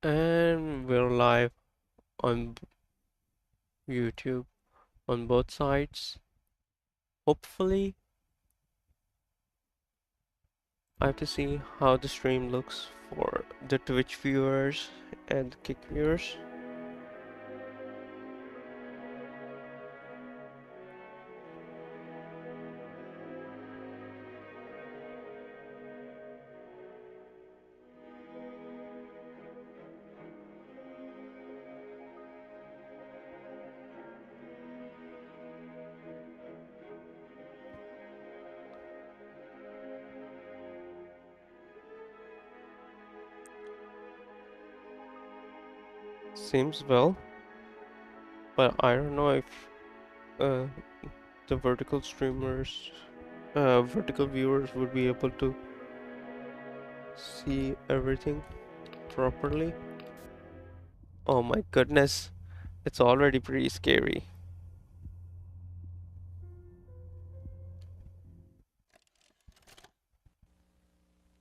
And we're live on YouTube on both sides. Hopefully, I have to see how the stream looks for the Twitch viewers and the Kick viewers. Seems well, but I don't know if uh, the vertical streamers, vertical viewers would be able to see everything properly. Oh my goodness, it's already pretty scary.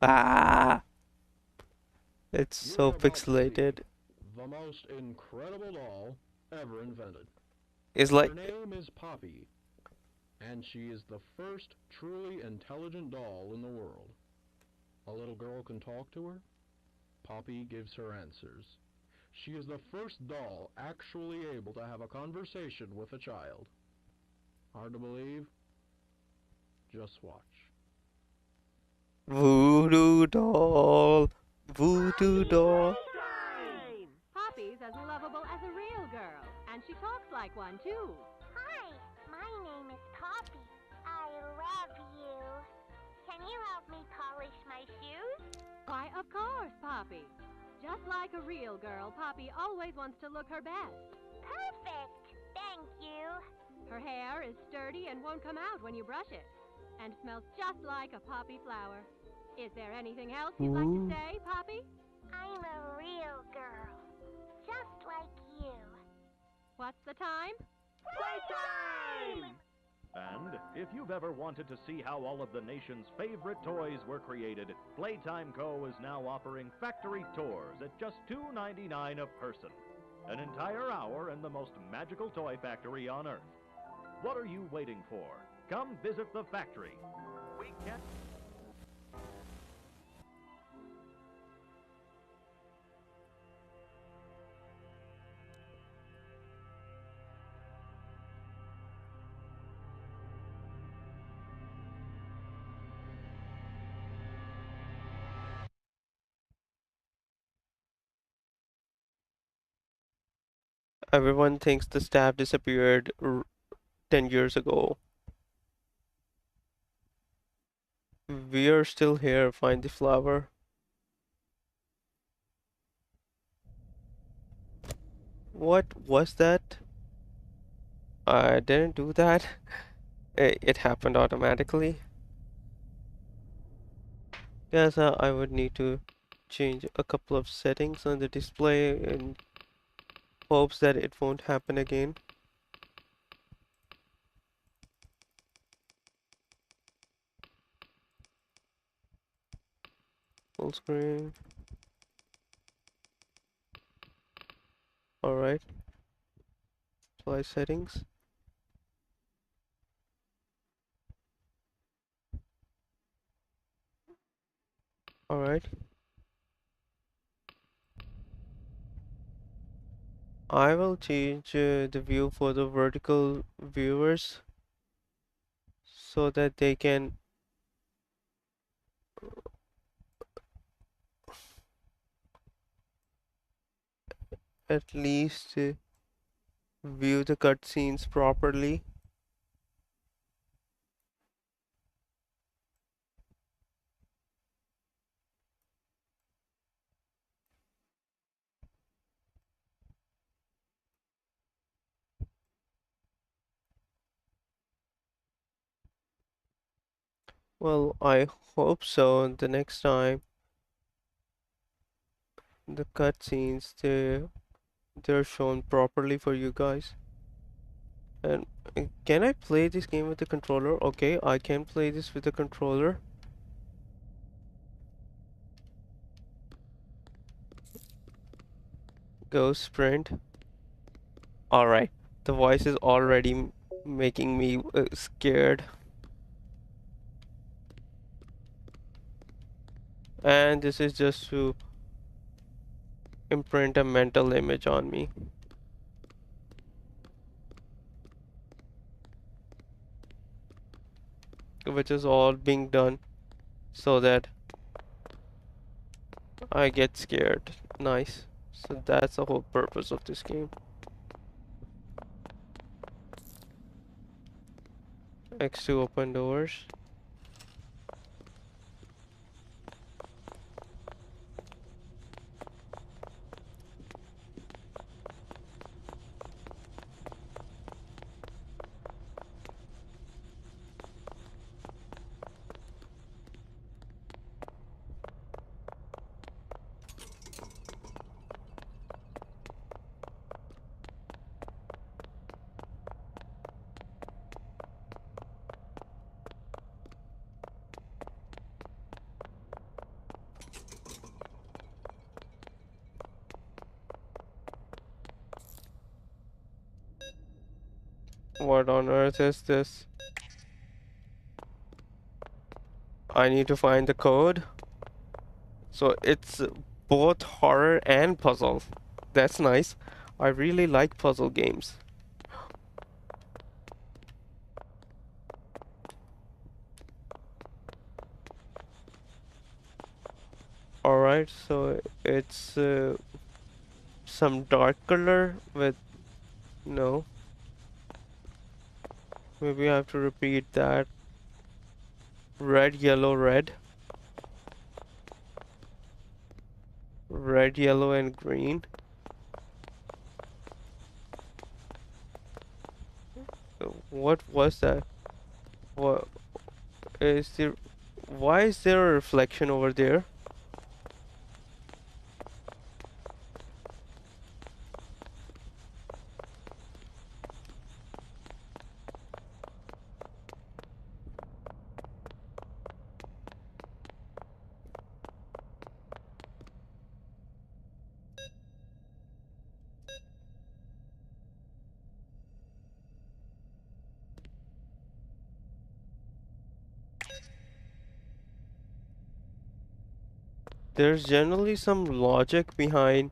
Ah, it's so You're about to see pixelated. the most incredible doll ever invented. It's Her like, name is Poppy, and she is the first truly intelligent doll in the world. A little girl can talk to her. Poppy gives her answers. She is the first doll actually able to have a conversation with a child. Hard to believe? Just watch. voodoo doll, voodoo Poppy doll. Playtime! Poppy's as lovable as a real girl, and she talks like one, too. Hi, my name is Poppy. I love you. Can you help me polish my shoes? Why, of course, Poppy. Just like a real girl, Poppy always wants to look her best. Perfect. Thank you. Her hair is sturdy and won't come out when you brush it, and smells just like a poppy flower. Is there anything else you'd like to Ooh. say, Poppy? I'm a real girl. Just like you. What's the time? Playtime! And if you've ever wanted to see how all of the nation's favorite toys were created, Playtime Co. is now offering factory tours at just $2.99 a person. An entire hour in the most magical toy factory on Earth. What are you waiting for? Come visit the factory. We can't... Everyone thinks the staff disappeared 10 years ago. We are still here. Find the flower. What was that? I didn't do that. It happened automatically. Guess I would need to change a couple of settings on the display in hopes that it won't happen again. Full screen. Alright. Apply settings. Alright. I will change the view for the vertical viewers so that they can at least view the cutscenes properly. Well, I hope so. The next time the cutscenes they're shown properly for you guys. And can I play this game with the controller? Okay, I can play this with the controller. Go sprint. Alright. The voice is already making me scared. And this is just to imprint a mental image on me. Which is all being done so that I get scared. Nice. So that's the whole purpose of this game. X to open doors. What on earth is this? I need to find the code. So it's both horror and puzzle. That's nice. I really like puzzle games. Alright, so it's some dark color with no. Maybe I have to repeat that. Red, yellow, red. Red, yellow, and green. What was that? What is there? Why is there a reflection over there? There's generally some logic behind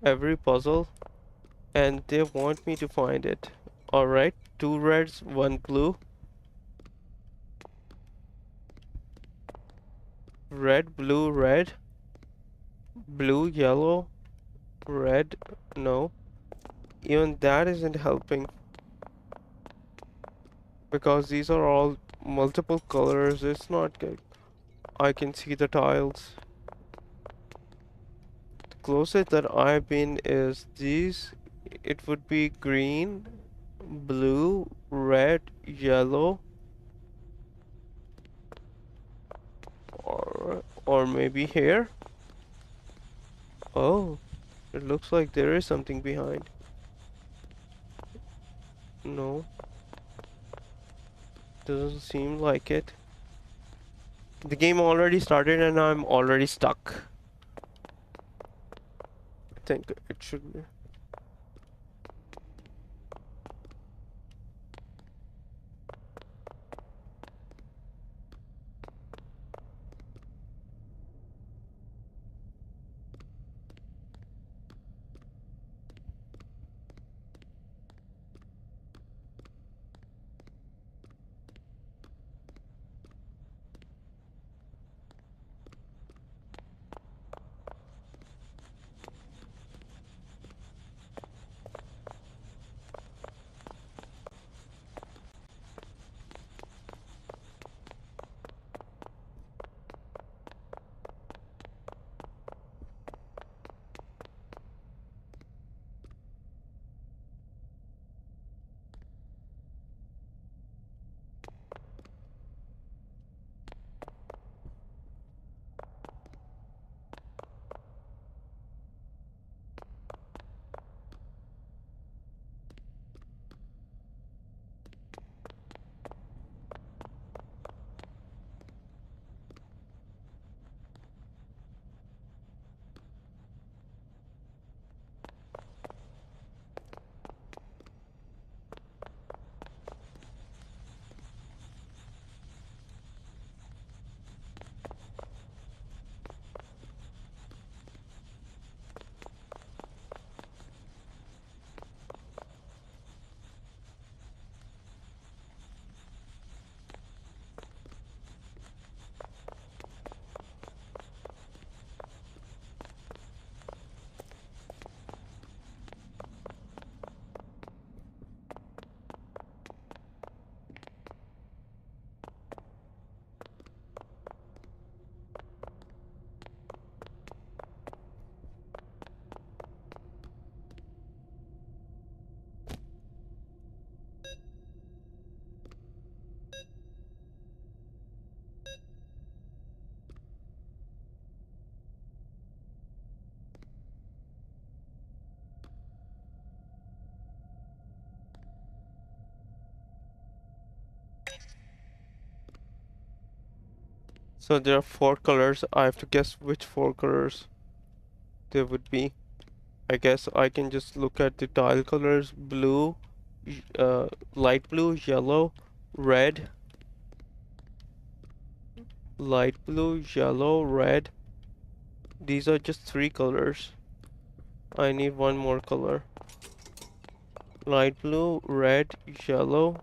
every puzzle, and they want me to find it. Alright, two reds, one blue. Red, blue, red. Blue, yellow, red. No. Even that isn't helping. Because these are all multiple colors. It's not good. I can see the tiles. The closest that I've been is these. It would be green, blue, red, yellow, or maybe here. Oh, it looks like there is something behind. No, doesn't seem like it. The game already started and I'm already stuck. I think it should be. So there are four colors. I have to guess which four colors there would be. I guess I can just look at the tile colors: blue, light blue, yellow, red, light blue, yellow, red. These are just three colors. I need one more color. Light blue, red, yellow.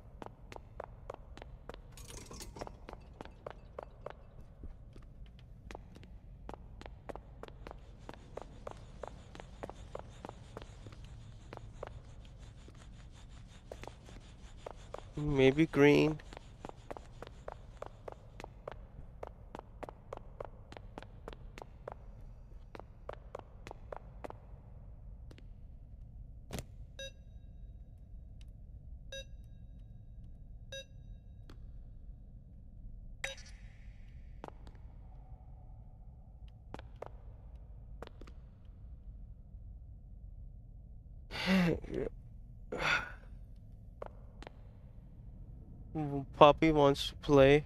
Maybe green. Poppy wants to play.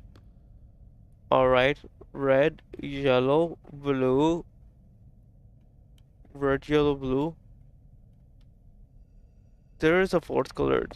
Alright. Red, yellow, blue. Red, yellow, blue. There is a fourth color.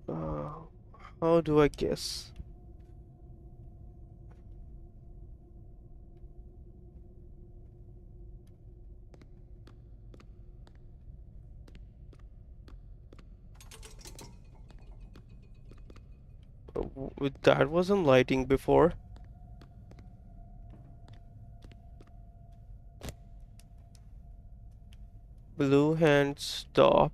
Uh, how do I guess? That wasn't lighting before. Blue hand stop.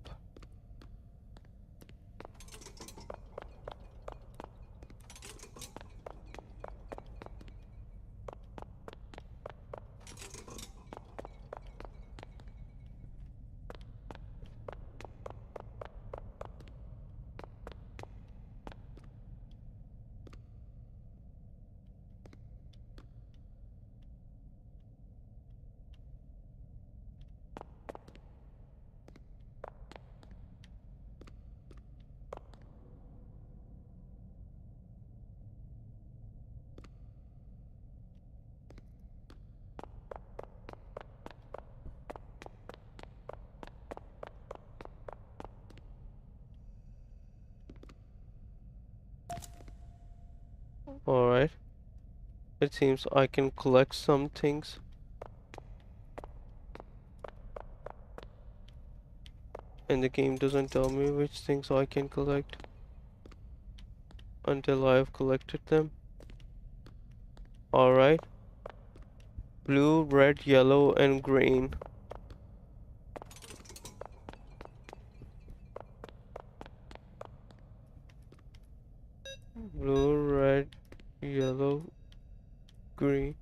Alright. It seems I can collect some things. And the game doesn't tell me which things I can collect until I have collected them. Alright. Blue, red, yellow, and green. Blue, red, yellow, green.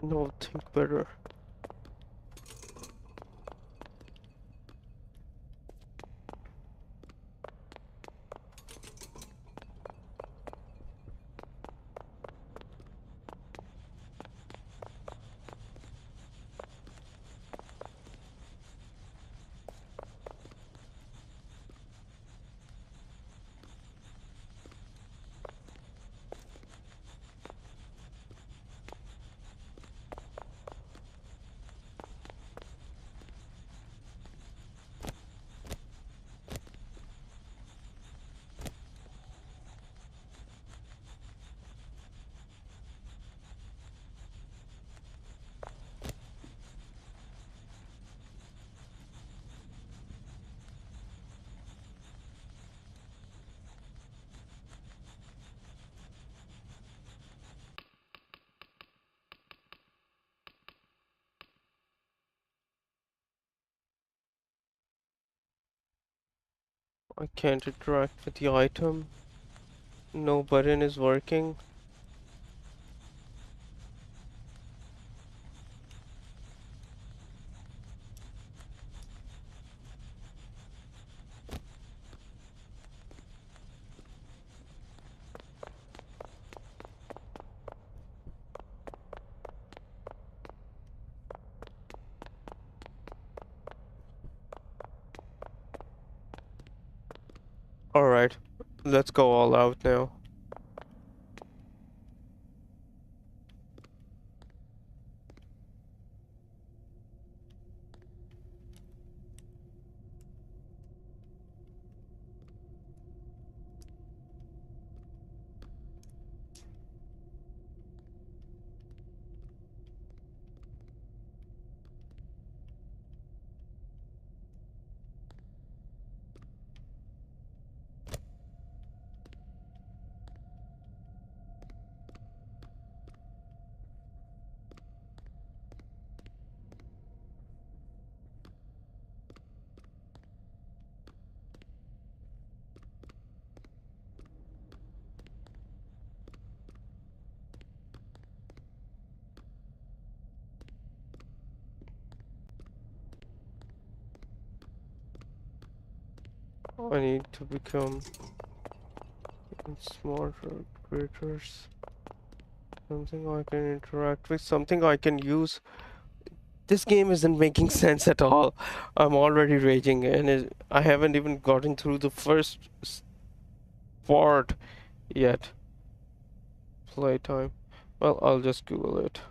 No, think better. I can't interact with the item. No button is working. Alright, let's go all out now. I need to become even smarter creatures. Something I can interact with, something I can use. This game isn't making sense at all. I'm already raging and I haven't even gotten through the first part yet. Playtime. Well, I'll just Google it.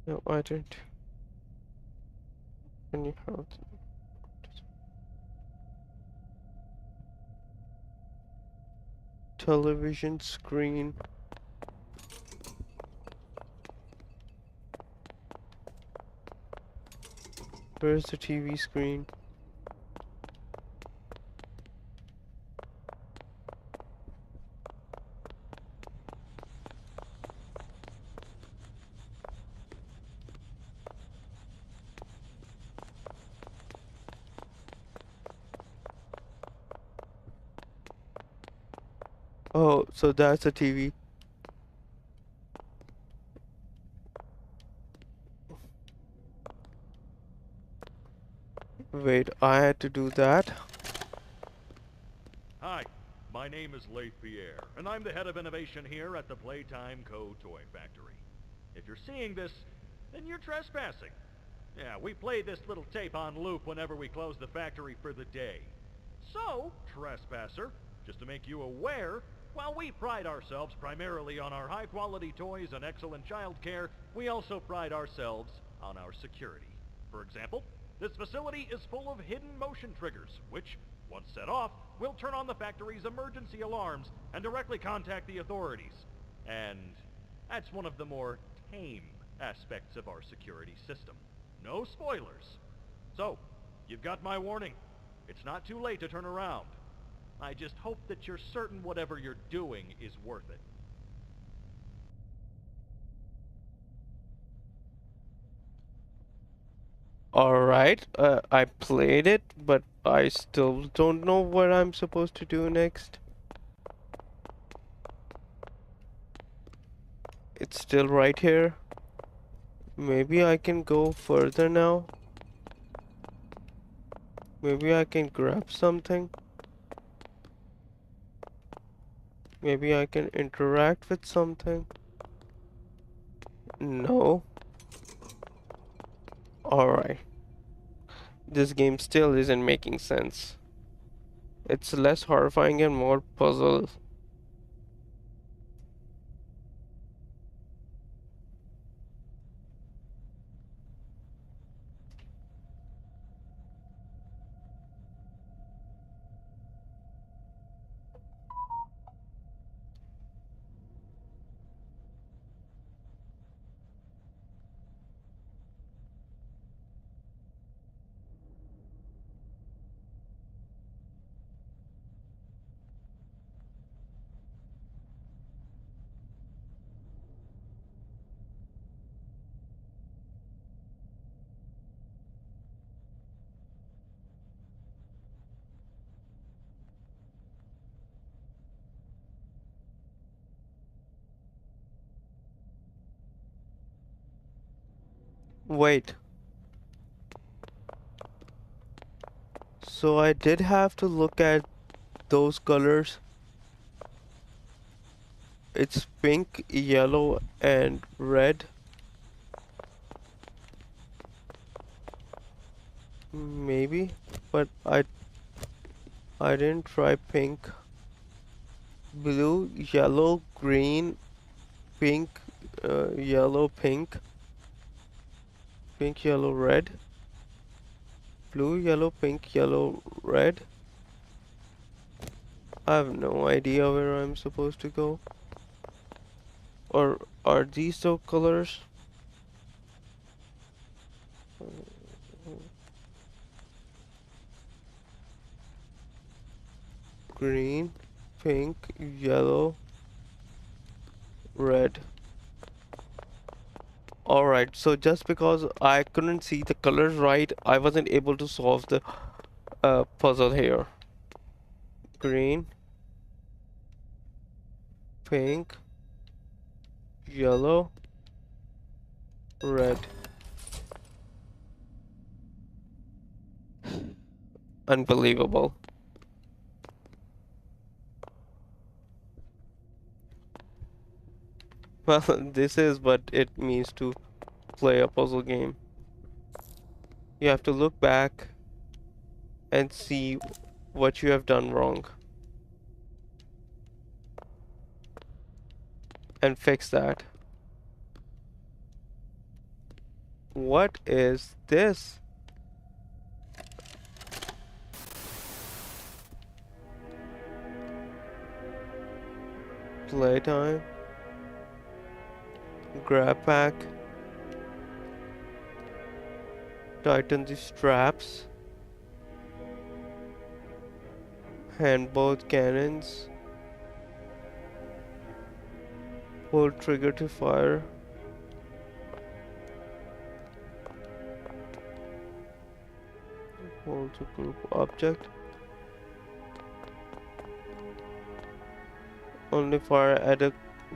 No, I didn't. When you have television screen. Where's the TV screen? Oh, so that's a TV. Wait, I had to do that? Hi, my name is Leith Pierre, and I'm the head of innovation here at the Playtime Co. Toy Factory. If you're seeing this, then you're trespassing. Yeah, we play this little tape on loop whenever we close the factory for the day. So, trespasser, just to make you aware, while we pride ourselves primarily on our high-quality toys and excellent child care, we also pride ourselves on our security. For example, this facility is full of hidden motion triggers, which, once set off, will turn on the factory's emergency alarms and directly contact the authorities. And that's one of the more tame aspects of our security system. No spoilers. So, you've got my warning. It's not too late to turn around. I just hope that you're certain whatever you're doing is worth it. Alright, I played it, but I still don't know what I'm supposed to do next. It's still right here. Maybe I can go further now. Maybe I can grab something. Maybe I can interact with something. No. Alright. This game still isn't making sense. It's less horrifying and more puzzle. Wait. So I did have to look at those colors. It's pink, yellow, and red. Maybe, but I didn't try pink. Blue, yellow, green, pink, yellow, pink, pink, yellow, red. Blue, yellow, pink, yellow, red. I have no idea where I'm supposed to go. Or are these the colors? Green, pink, yellow, red. Alright, so just because I couldn't see the colors right, I wasn't able to solve the puzzle here. Green, pink, yellow, red. Unbelievable. Well, this is what it means to play a puzzle game. You have to look back and see what you have done wrong and fix that. What is this? Playtime. Grab pack. Tighten the straps. Hand both cannons. Pull trigger to fire. Hold to group object. Only fire at a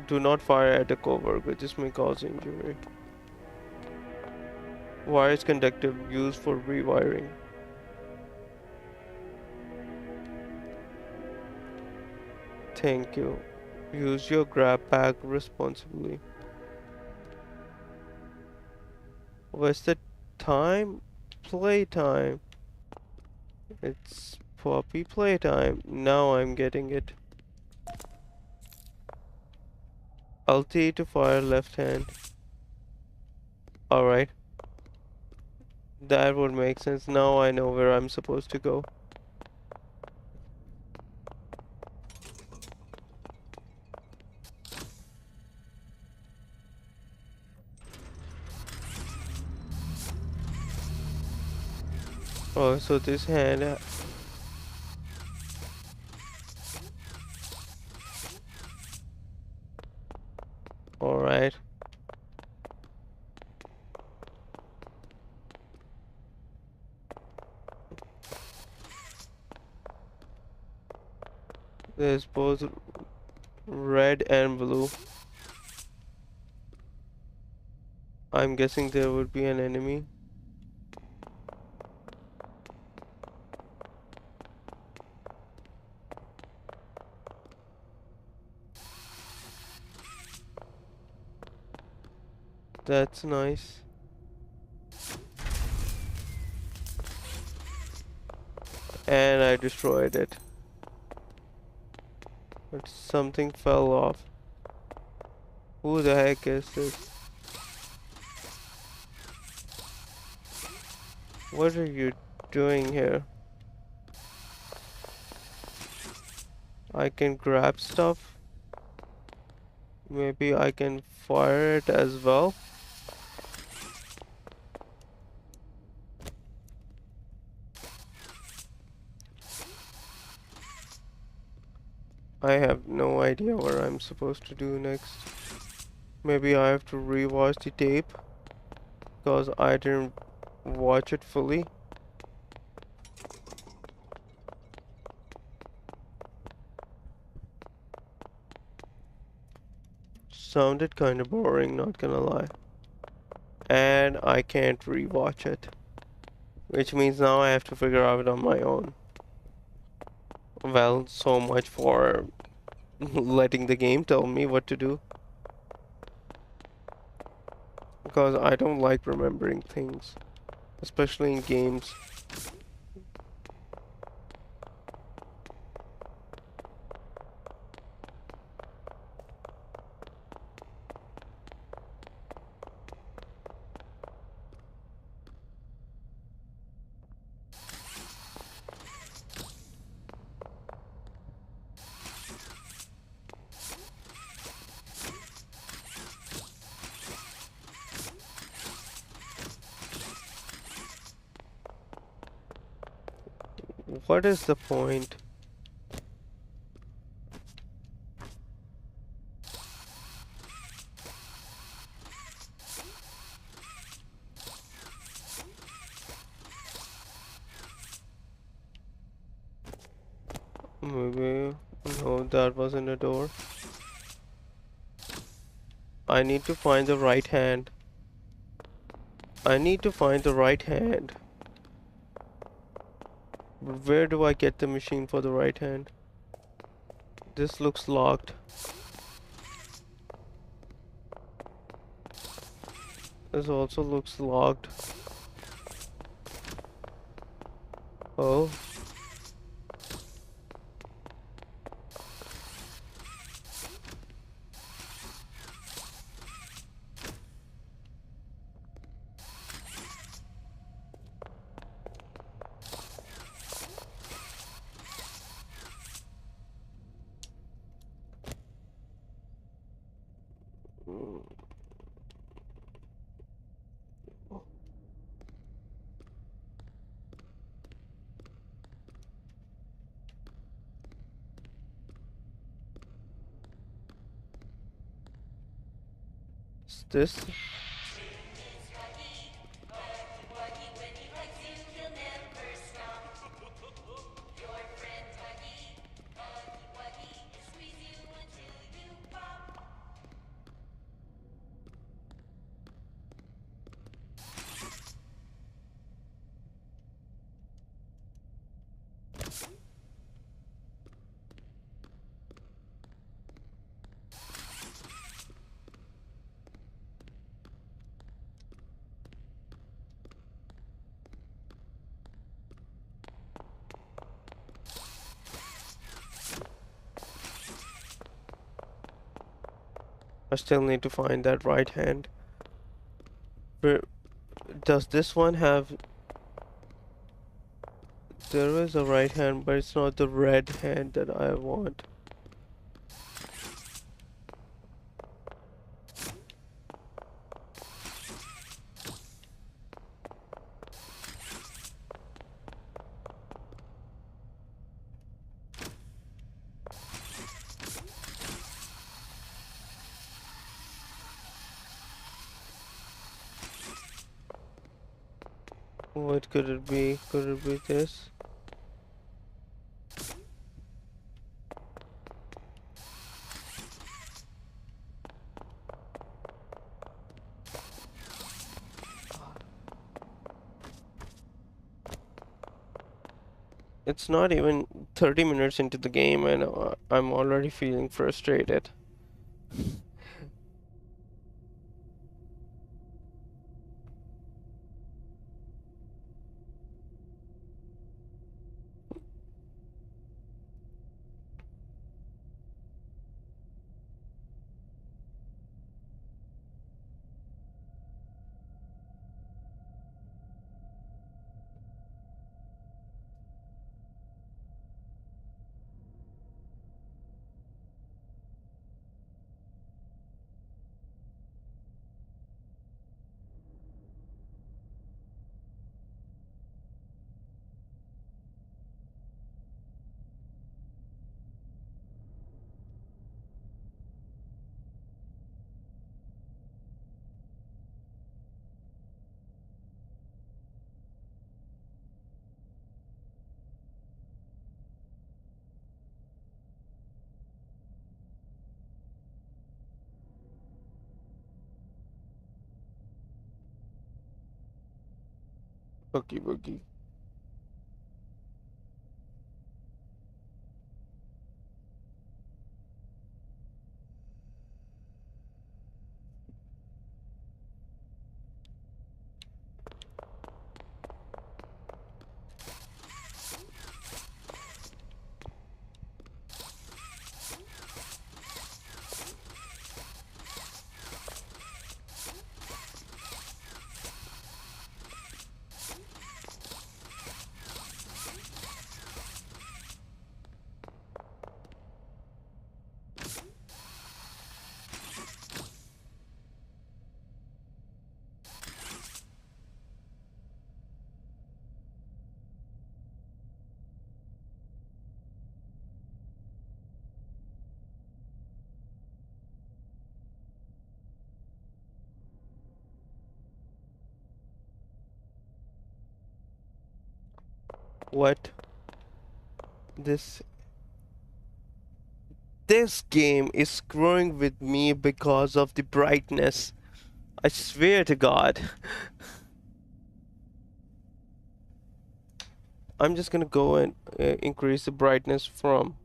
do not fire at a coworker. This may cause injury. Wire is conductive, used for rewiring. Thank you. Use your grab bag responsibly. What's the time? Playtime. It's Poppy playtime. Now I'm getting it. Alt to fire left hand. Alright. That would make sense. Now I know where I'm supposed to go. Oh, so this hand. Alright. There's both red and blue. I'm guessing there would be an enemy. That's nice. And I destroyed it. But something fell off. Who the heck is this? What are you doing here? I can grab stuff. Maybe I can fire it as well. I have no idea what I'm supposed to do next. Maybe I have to rewatch the tape because I didn't watch it fully. Sounded kind of boring, not gonna lie. And I can't rewatch it, which means now I have to figure out it on my own. Well, so much for letting the game tell me what to do. Because I don't like remembering things, especially in games. What is the point? Maybe, no, that wasn't a door. I need to find the right hand. I need to find the right hand. Where do I get the machine for the right hand? This looks locked. This also looks locked. Oh. What's this? I still need to find that right hand. Where does this one have? There is a right hand, but it's not the red hand that I want. What could it be? Could it be this? It's not even 30 minutes into the game and I'm already feeling frustrated. Boogie boogie. What? This this game is screwing with me because of the brightness. I swear to God. I'm just gonna go and increase the brightness from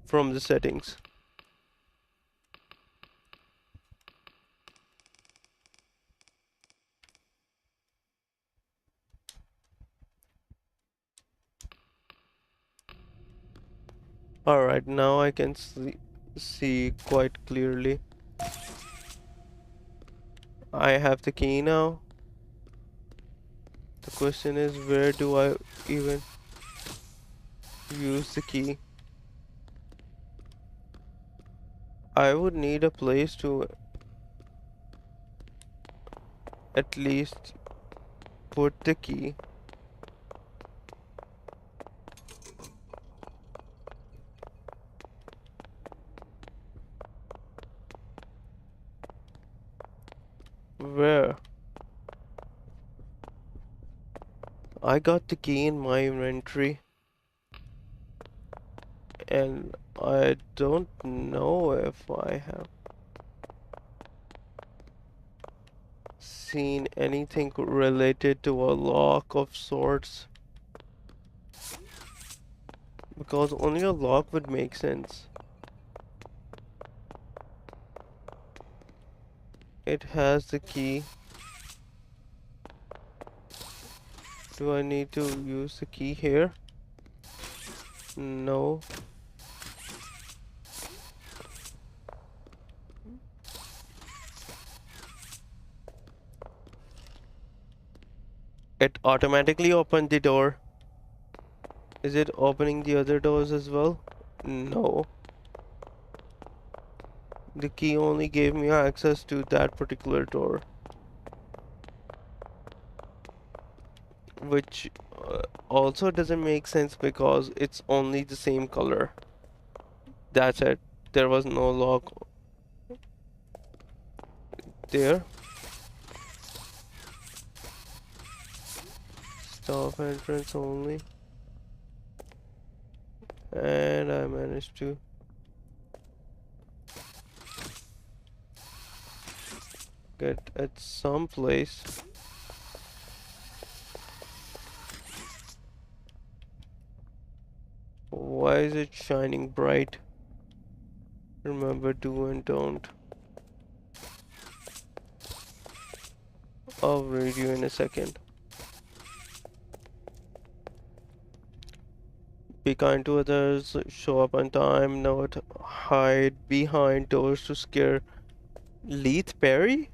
the settings. Alright, now I can see quite clearly. I have the key now. The question is, where do I even use the key? I would need a place to at least put the key. Where? I got the key in my inventory, and I don't know if I have seen anything related to a lock of sorts, because only a lock would make sense. It has the key. Do I need to use the key here? No. It automatically opened the door. Is it opening the other doors as well? No. The key only gave me access to that particular door, which also doesn't make sense because it's only the same color. That's it. There was no lock there. Stop entrance only. And I managed to get at some place. Why is it shining bright? Remember, do and don't. I'll read you in a second. Be kind to others, show up on time, not hide behind doors to scare Leith Perry?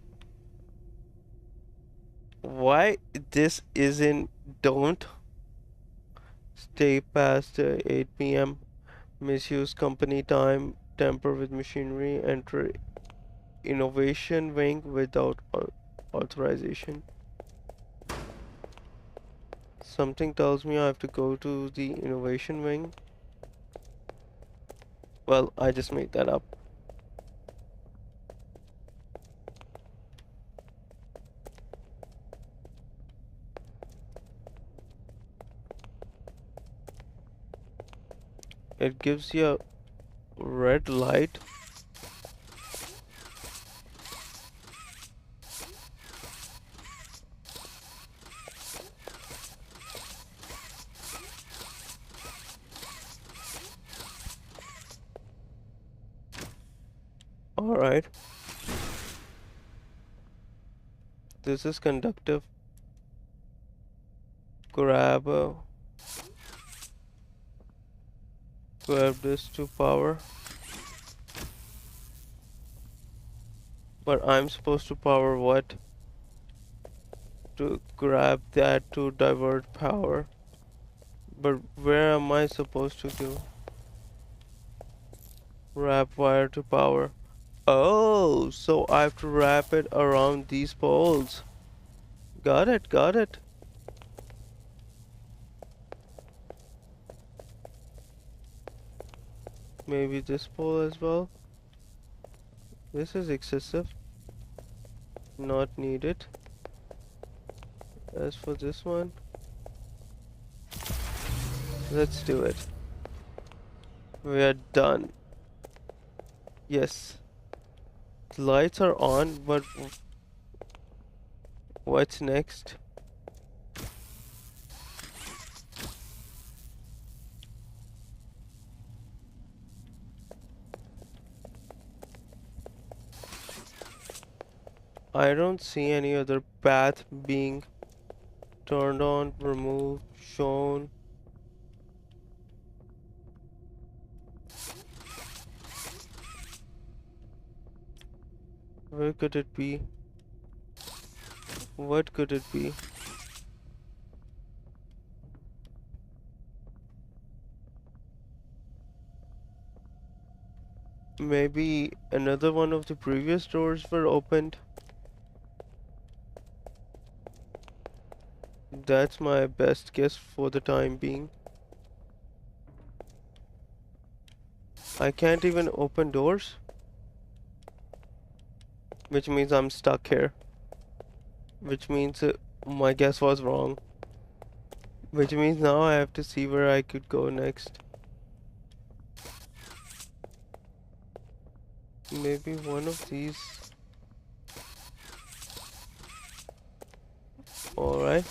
Why this isn't don't stay past 8 p.m. Misuse company time, tamper with machinery, enter innovation wing without authorization. Something tells me I have to go to the innovation wing. Well, I just made that up. It gives you a red light. Alright. This is conductive. Grab this to power. But I'm supposed to power what? To grab that to divert power. But where am I supposed to go? Wrap wire to power. Oh, so I have to wrap it around these poles. Got it, got it. Maybe this pole as well. This is excessive. Not needed. As for this one, let's do it. We are done. Yes. The lights are on, but what's next? I don't see any other path being turned on, removed, shown. Where could it be? What could it be? Maybe another one of the previous doors were opened. That's my best guess for the time being. I can't even open doors, which means I'm stuck here. which means my guess was wrong. Which means now I have to see where I could go next. Maybe one of these. Alright.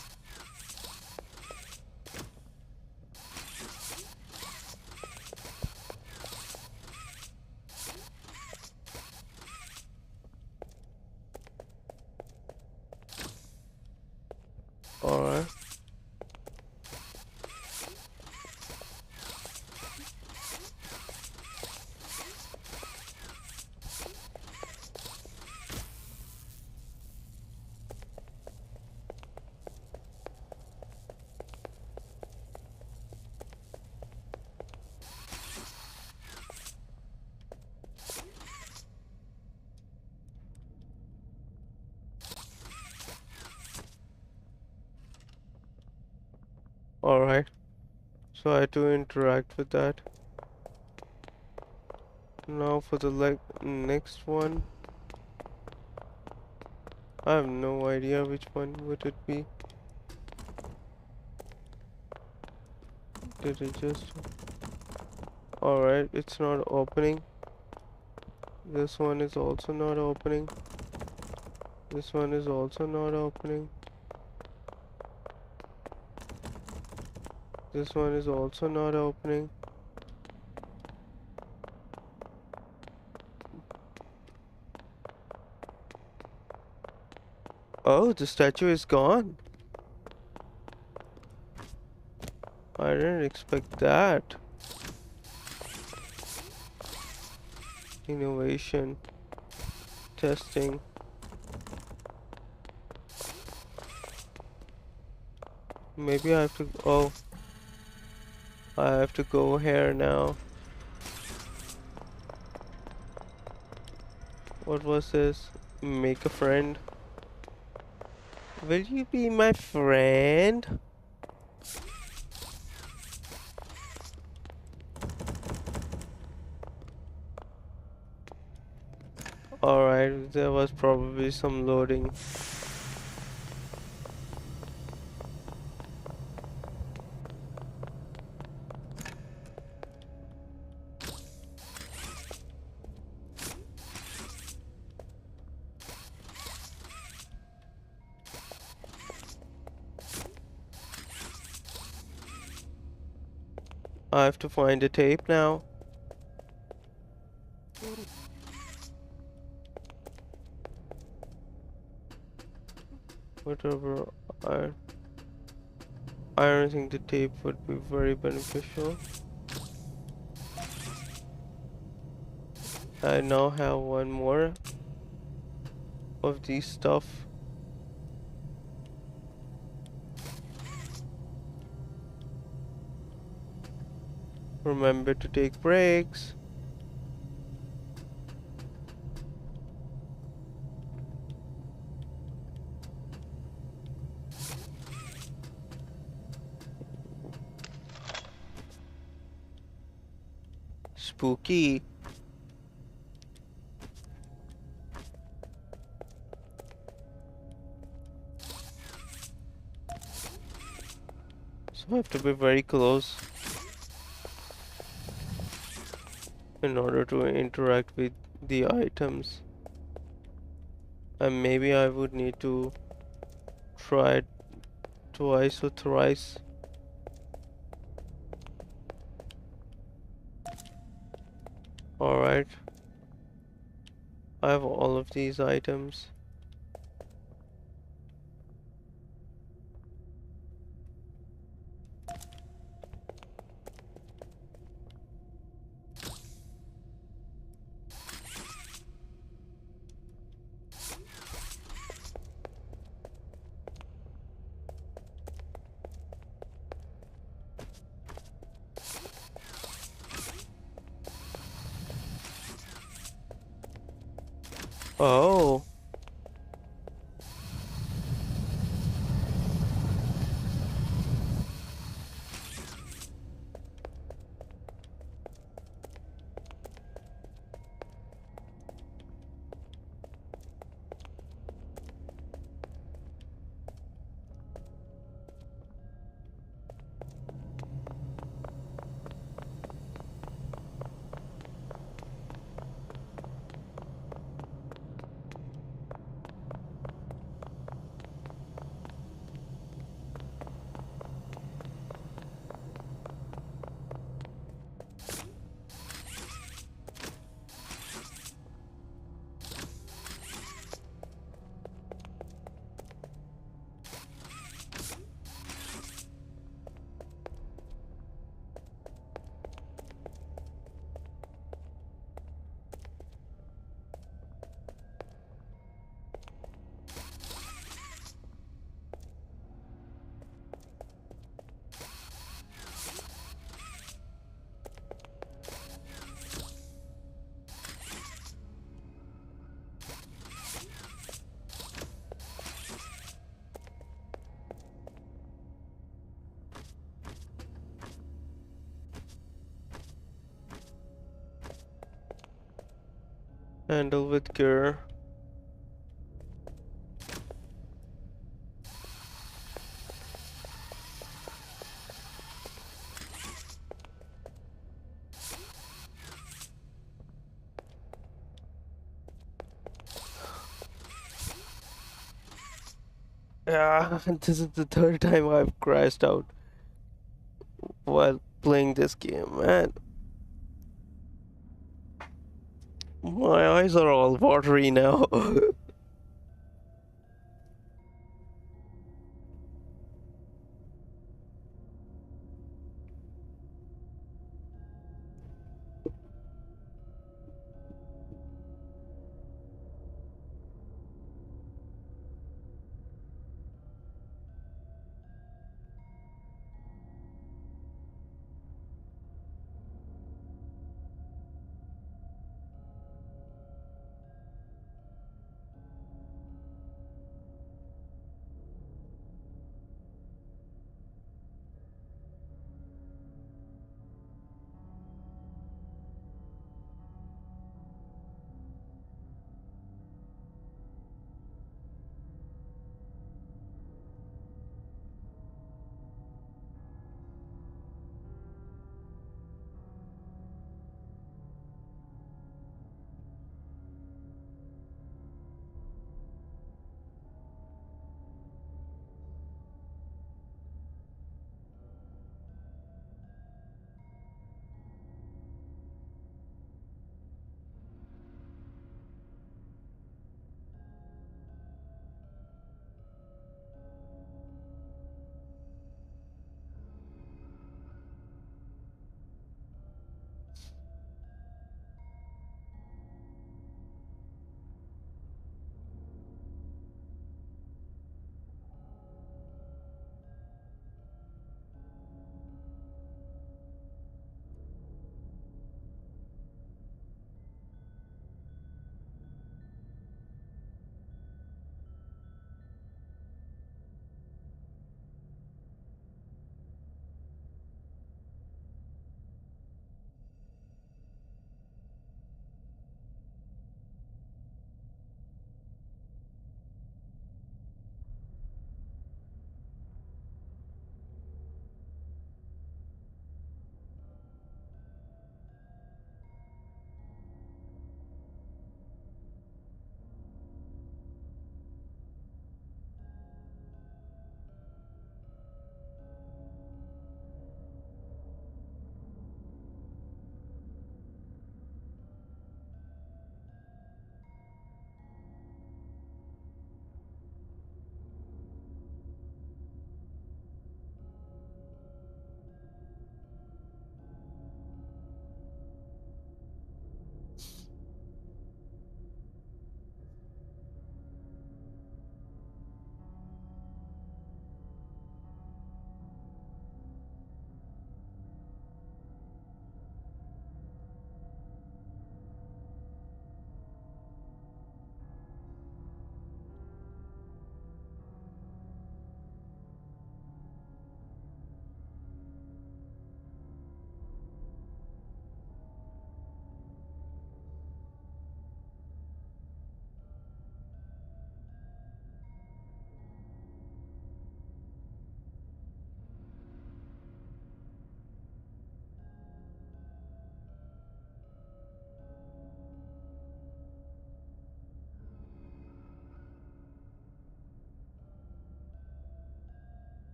Alright. Alright. So I had to interact with that. Now for the next one. I have no idea which one would it be. Did it just... Alright, it's not opening. This one is also not opening. This one is also not opening. This one is also not opening. Oh, the statue is gone. I didn't expect that. Innovation. Testing. Maybe I have to... Oh. I have to go here now. What was this? Make a friend. Will you be my friend? Alright, there was probably some loading. I have to find a tape now. Whatever. I I don't think the tape would be very beneficial. I now have one more of these stuff. Remember to take breaks. Spooky. So I have to be very close in order to interact with the items. And maybe I would need to try it twice or thrice. Alright. I have all of these items. Oh. Handle with care. Yeah, this is the third time I've crashed out while playing this game, man. My eyes are all watery now.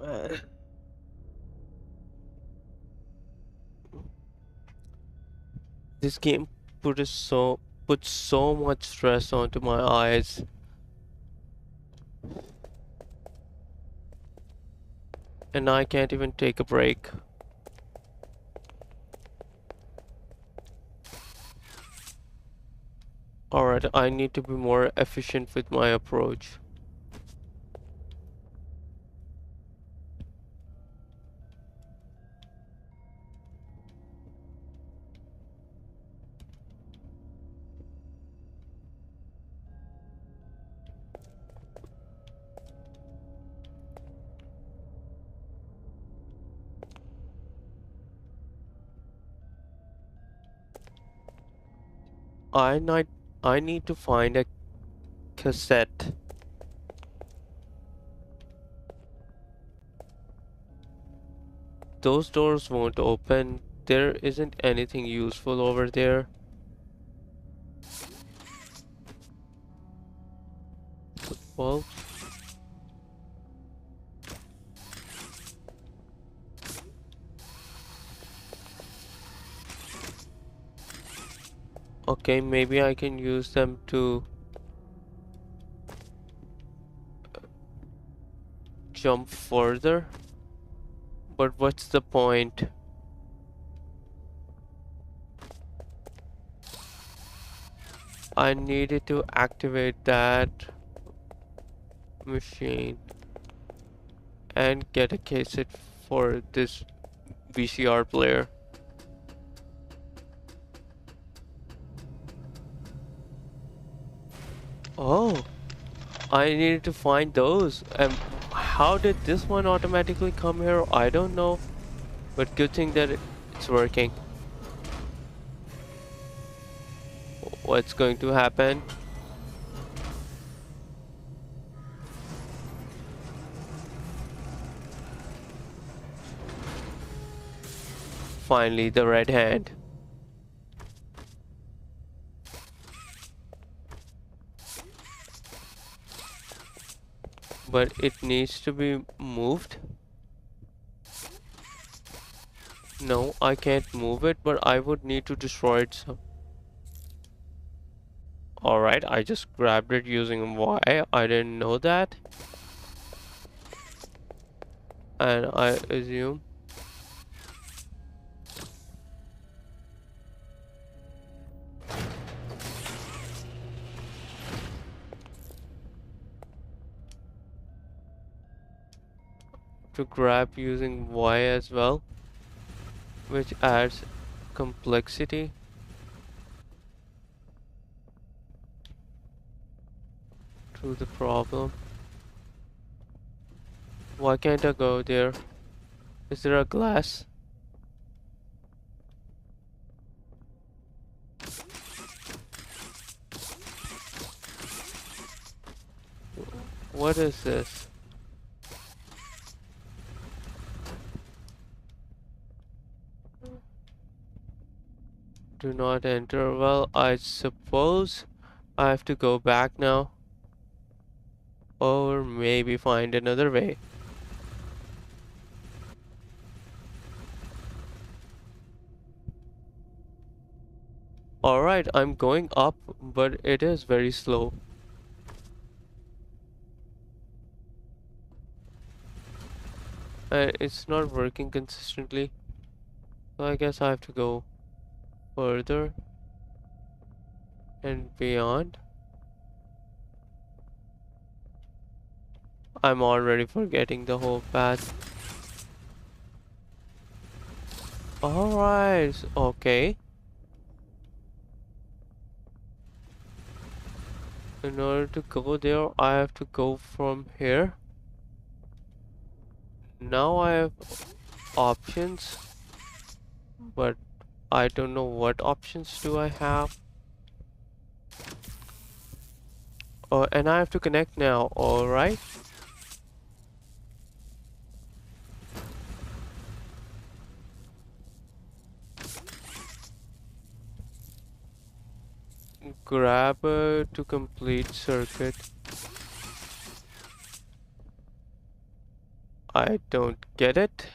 Man, this game puts so much stress onto my eyes, and I can't even take a break. Alright, I need to be more efficient with my approach. I need I need to find a cassette. Those doors won't open. There isn't anything useful over there. Well, okay, maybe I can use them to jump further. But what's the point? I needed to activate that machine and get a cassette for this VCR player. Oh, I needed to find those. How did this one automatically come here? I don't know. But good thing that it's working. What's going to happen? Finally, the red hand. But it needs to be moved. No, I can't move it, but I would need to destroy it. So. Alright, I just grabbed it using Y. I didn't know that. And I assume. To grab using Y as well, which adds complexity. To the problem. Why can't I go there? Is there a glass? What is this? Do not enter. Well, I suppose I have to go back now. Or maybe find another way. Alright, I'm going up, but it is very slow. And it's not working consistently. So I guess I have to go further and beyond. I'm already forgetting the whole path. Alright, okay. In order to go there, I have to go from here. Now I have options, but I don't know what options do I have. Oh, and I have to connect now, alright. Grab to complete circuit. I don't get it.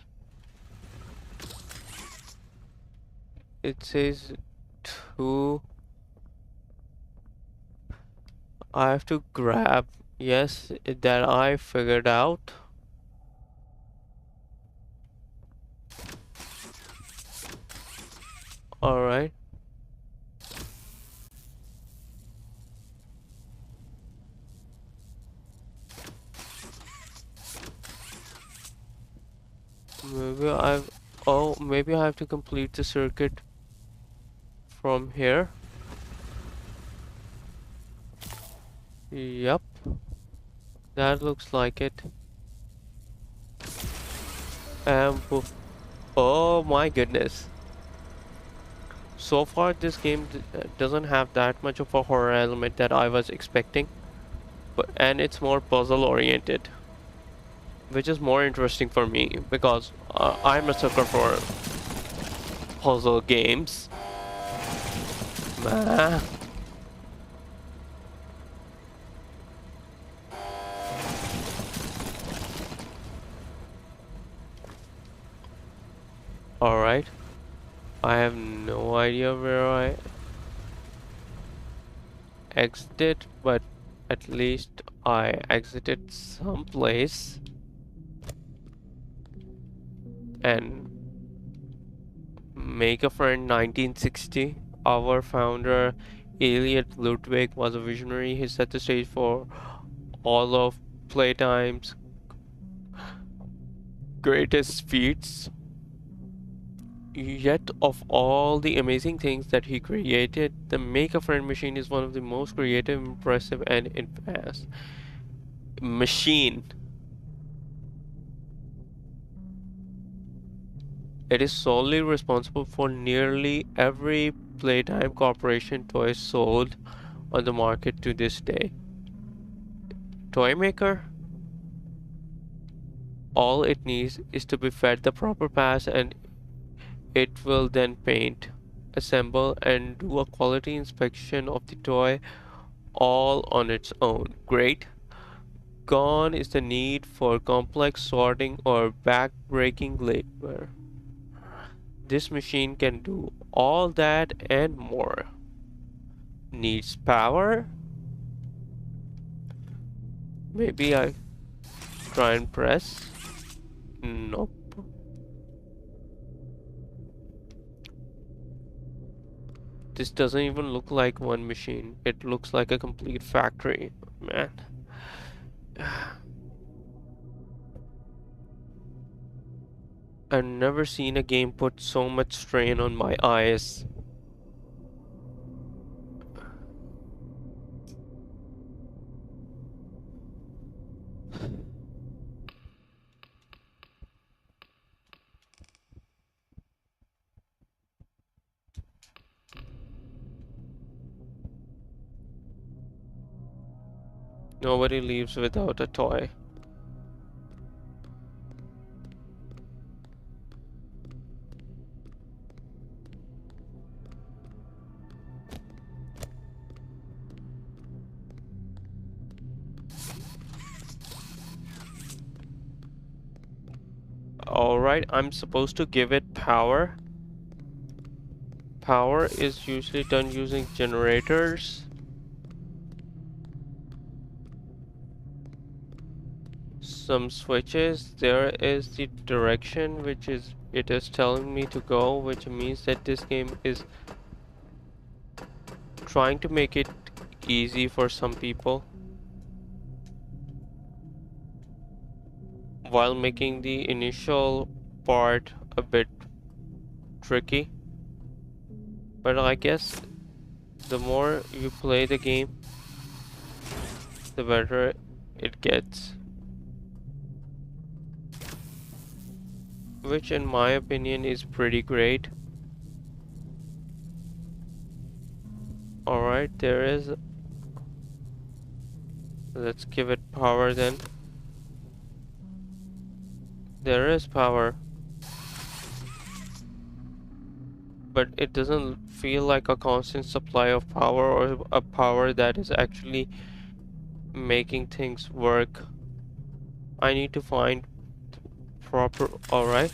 It says to. I have to grab. Yes, that I figured out. Alright. Maybe I've. Oh, maybe I have to complete the circuit from here. Yep. That looks like it. And oh my goodness. So far, this game doesn't have that much of a horror element that I was expecting, and it's more puzzle oriented, which is more interesting for me because I'm a sucker for puzzle games. Ah. All right, I have no idea where I exited, but at least I exited someplace. And Make a Friend 1960, our founder Elliot Ludwig was a visionary. He set the stage for all of Playtime's greatest feats. Yet, of all the amazing things that he created, the Make a Friend machine is one of the most creative, impressive, and advanced machine. It is solely responsible for nearly every Playtime Corporation toy sold on the market to this day. Toy maker? All it needs is to be fed the proper pass and it will then paint, assemble, and do a quality inspection of the toy all on its own. Great. Gone is the need for complex sorting or back-breaking labor. This machine can do all that and more. Needs power? Maybe I try and press? Nope. This doesn't even look like one machine. It looks like a complete factory. Man. I've never seen a game put so much strain on my eyes. Nobody leaves without a toy. Alright, I'm supposed to give it power. Power is usually done using generators. Some switches. There is the direction which is it is telling me to go, which means that this game is trying to make it easy for some people while making the initial part a bit tricky. But I guess the more you play the game, the better it gets. Which in my opinion is pretty great. Alright, there is. Let's give it power then. There is power. But it doesn't feel like a constant supply of power or a power that is actually making things work. I need to find proper. Alright.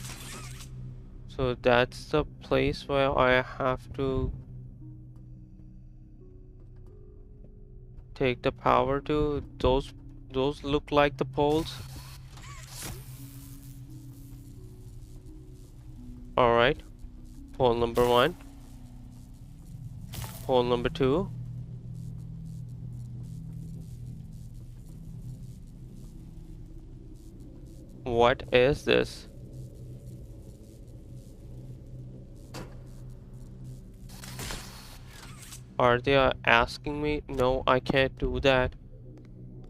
So that's the place where I have to take the power to. Those look like the poles. Alright. Pole number 1. Pole number 2. What is this? Are they asking me? No, I can't do that.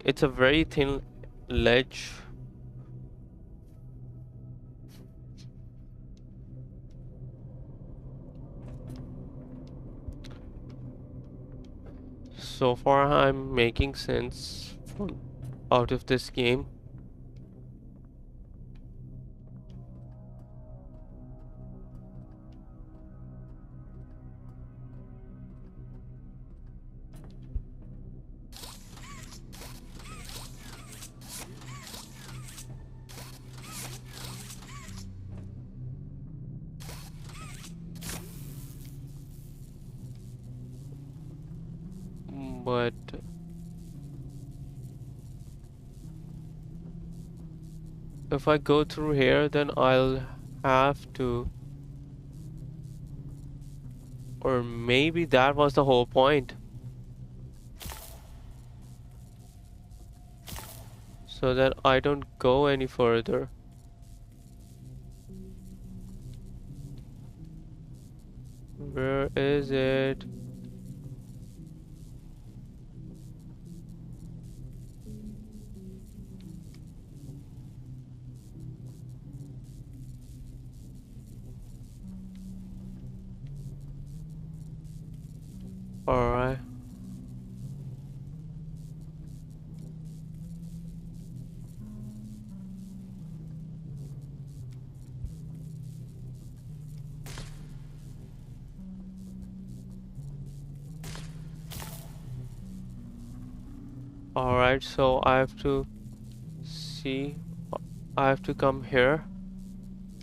It's a very thin ledge. So far I'm making sense from out of this game. But if I go through here, then I'll have to, or maybe that was the whole point. So that I don't go any further. Where is it? Alright. Alright, so I have to see, I have to come here,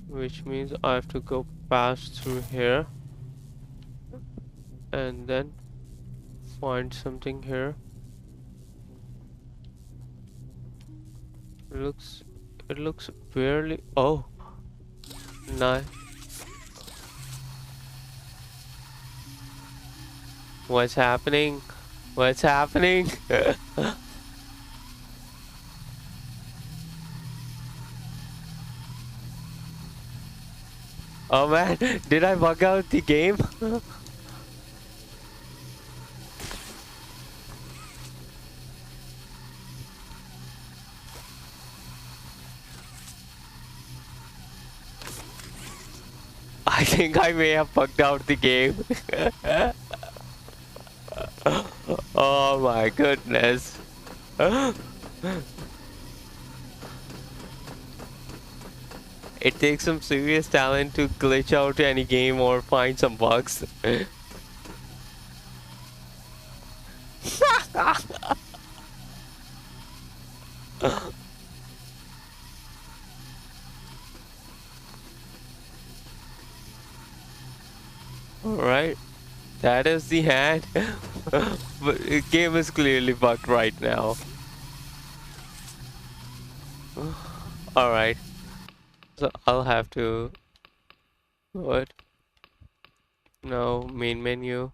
which means I have to go past through here and then find something here. It looks, it looks barely, oh, nice. What's happening? What's happening? Oh man, did I bug out the game? I think I may have bugged out the game. Oh my goodness. It takes some serious talent to glitch out any game or find some bugs. Alright, that is the hand. But the game is clearly bugged right now. Alright, so I'll have to... What? No, main menu.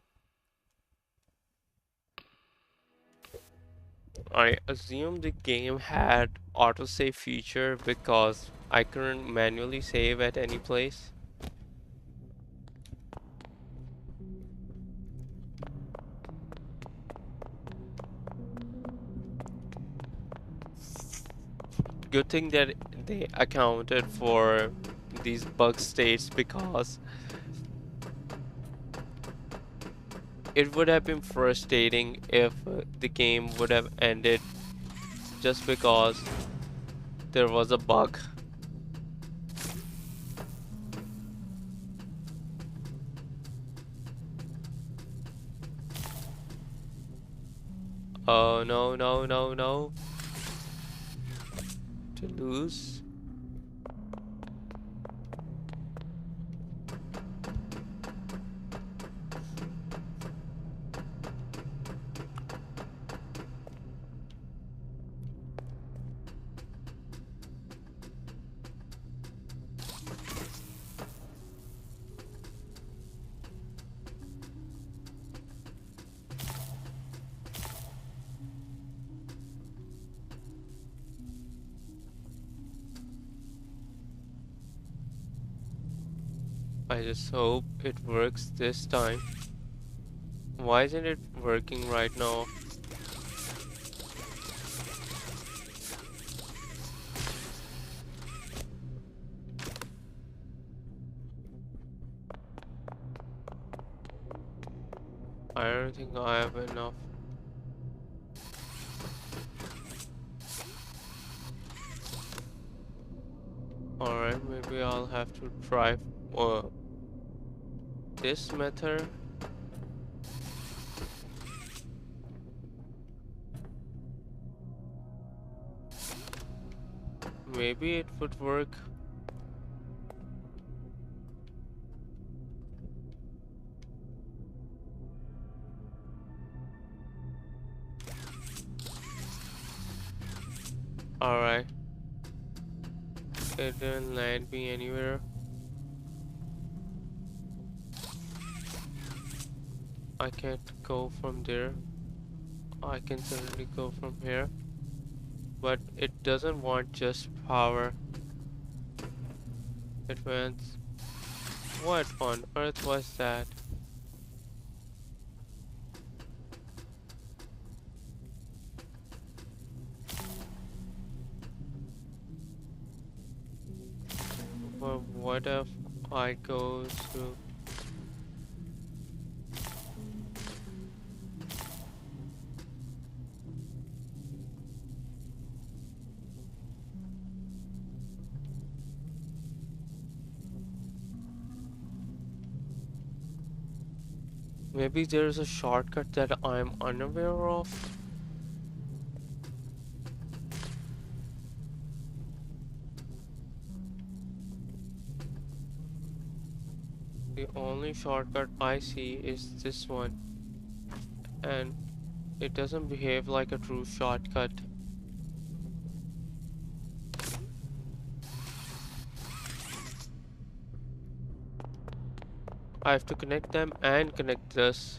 I assume the game had autosave feature because I couldn't manually save at any place. Good thing that they accounted for these bug states because it would have been frustrating if the game would have ended just because there was a bug. Oh no, no, no, no. To lose. I just hope it works this time. Why isn't it working right now? I don't think I have enough Alright, maybe I'll have to try uh, this method. Maybe it would work. Alright. It didn't land me anywhere. I can't go from there. I can certainly go from here. But it doesn't want just power. It wants... What on earth was that? Well, what if I go to... Maybe there's a shortcut that I'm unaware of? The only shortcut I see is this one. And it doesn't behave like a true shortcut. I have to connect them and connect this.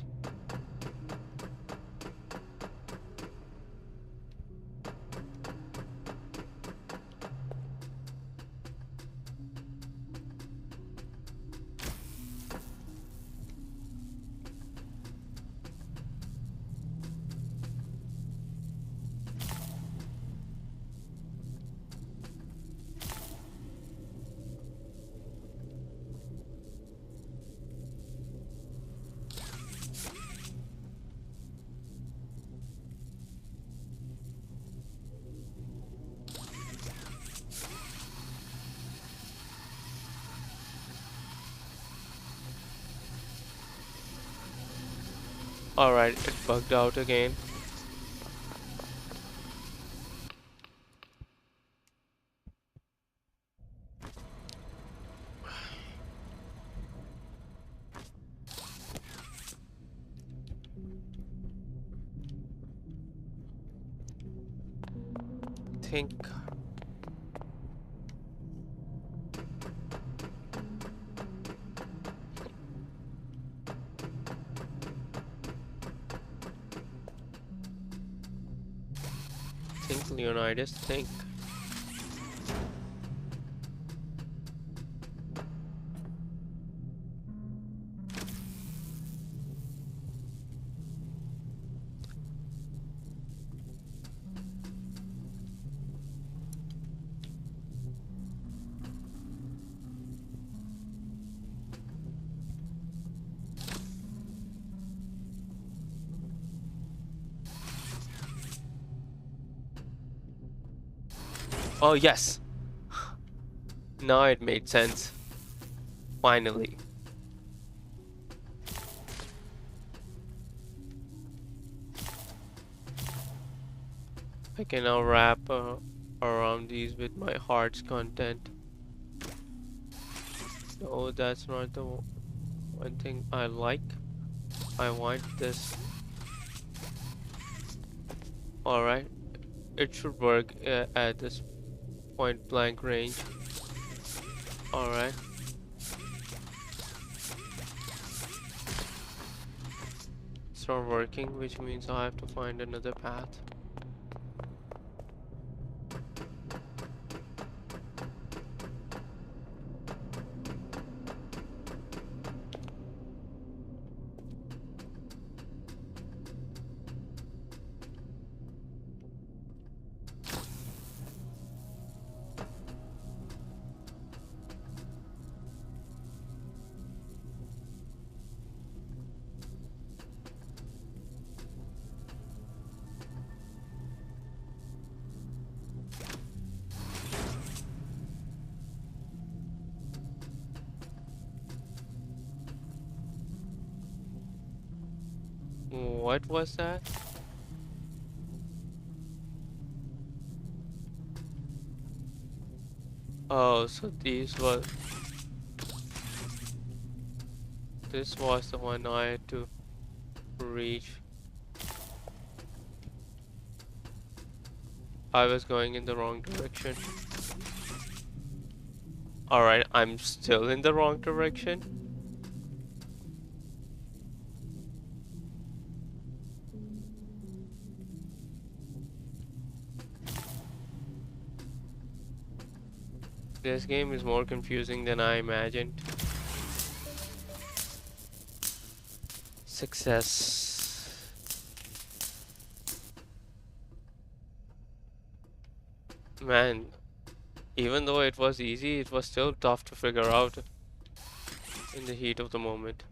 Alright, it bugged out again. Think. Think, Leonidas, think. Oh, yes! Now it made sense. Finally. I can now wrap around these with my heart's content. No, that's not the one thing I like. I want this. Alright. It should work at this point blank range. Alright. It's not working, which means I have to find another path. What was that? Oh, so this was the one I had to reach. I was going in the wrong direction. Alright, I'm still in the wrong direction. This game is more confusing than I imagined. Success. Man, even though it was easy, it was still tough to figure out in the heat of the moment.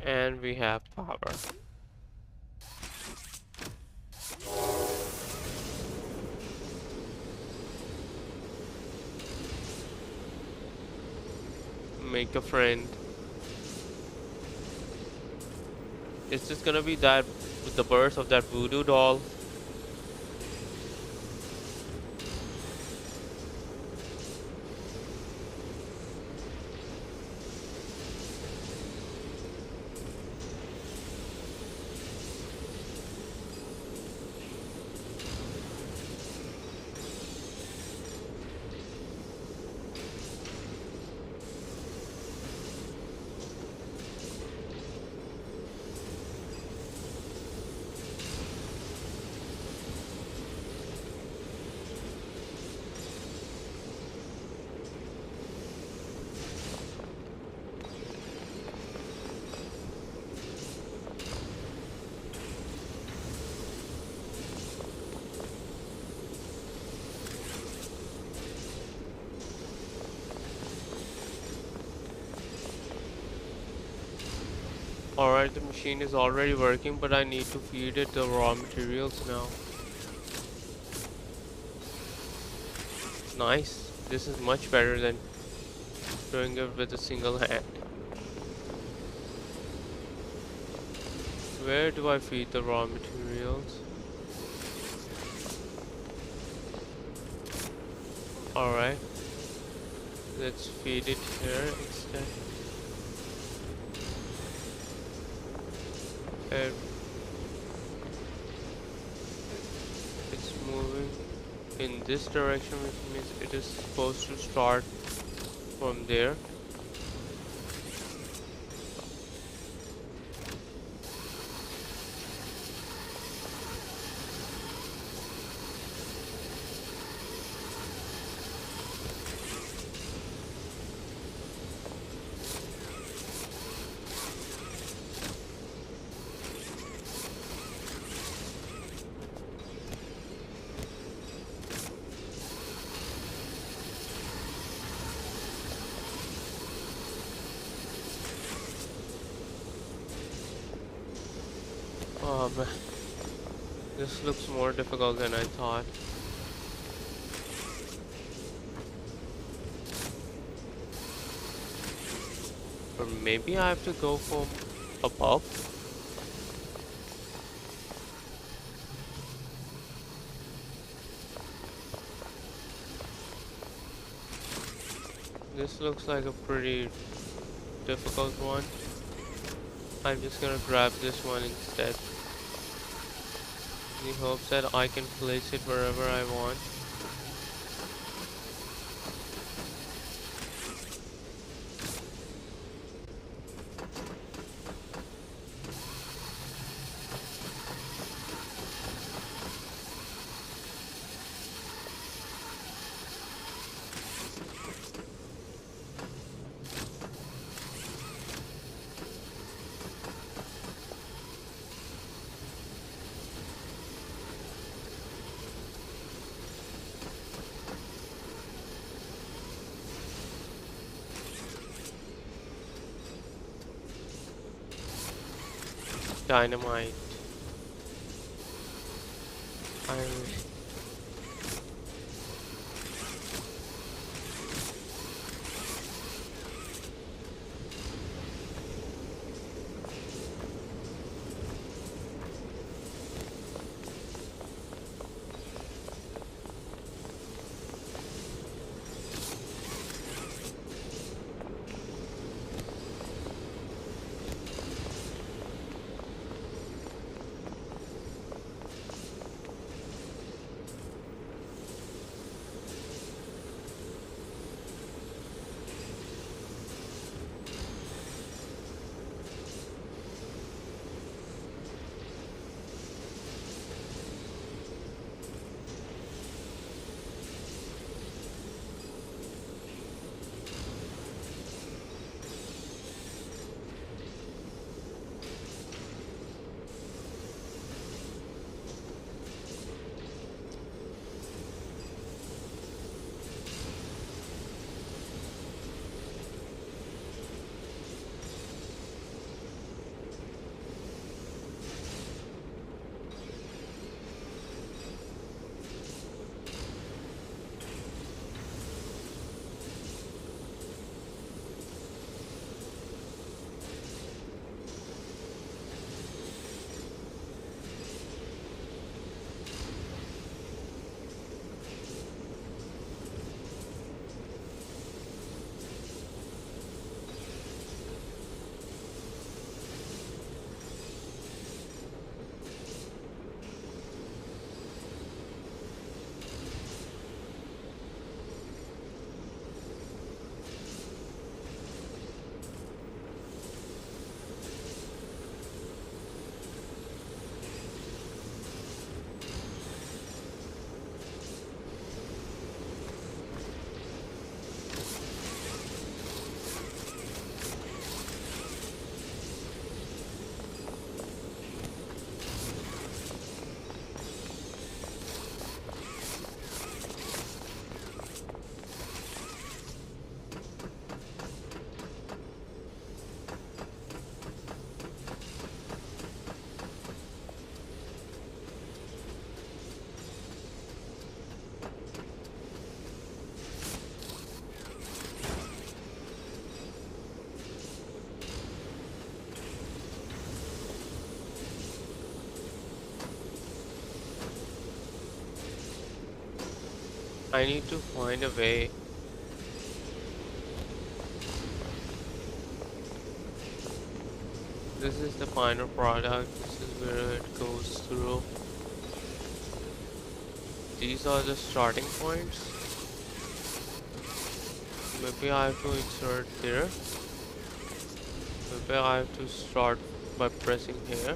And we have power. Make a friend. Is this gonna be that with the birth of that voodoo doll? Alright, the machine is already working, but I need to feed it the raw materials now. Nice. This is much better than doing it with a single hand. Where do I feed the raw materials? Alright. Let's feed it here instead. And it's moving in this direction, which means it is supposed to start from there. Man, this looks more difficult than I thought. Or maybe I have to go from above? This looks like a pretty difficult one. I'm just gonna grab this one instead. In the hopes that I can place it wherever I want. Dynamite. I need to find a way. This is the final product. This is where it goes through. These are the starting points. Maybe I have to insert here. Maybe I have to start by pressing here.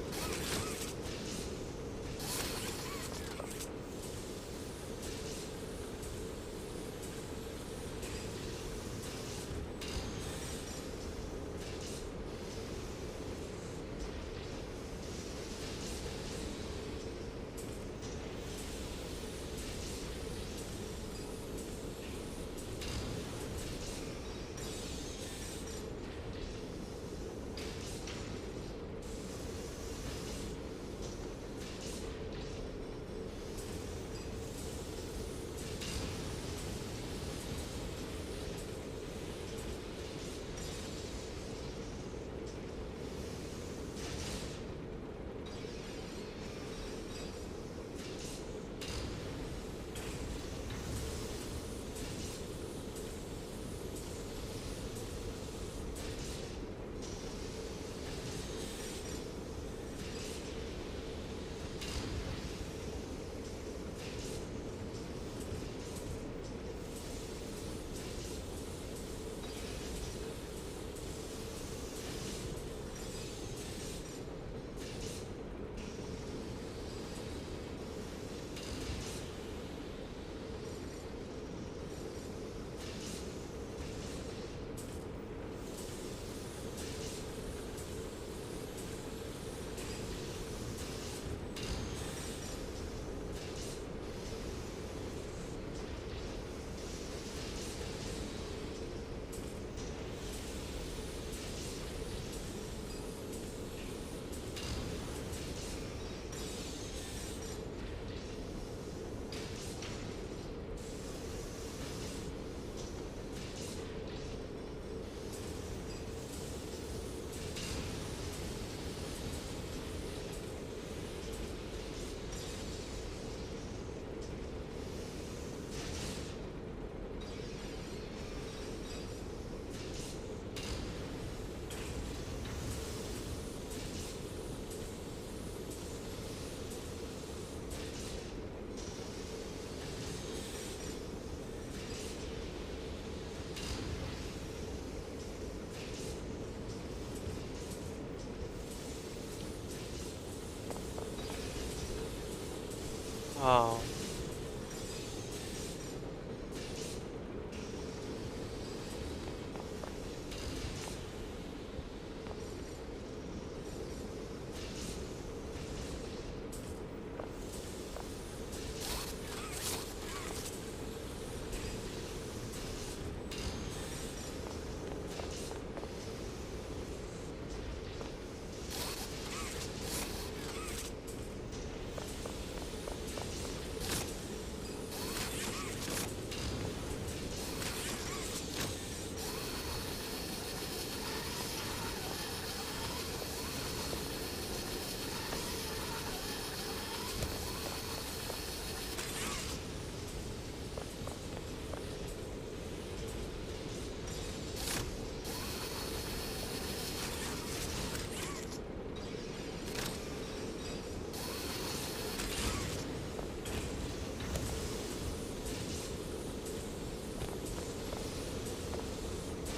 Oh.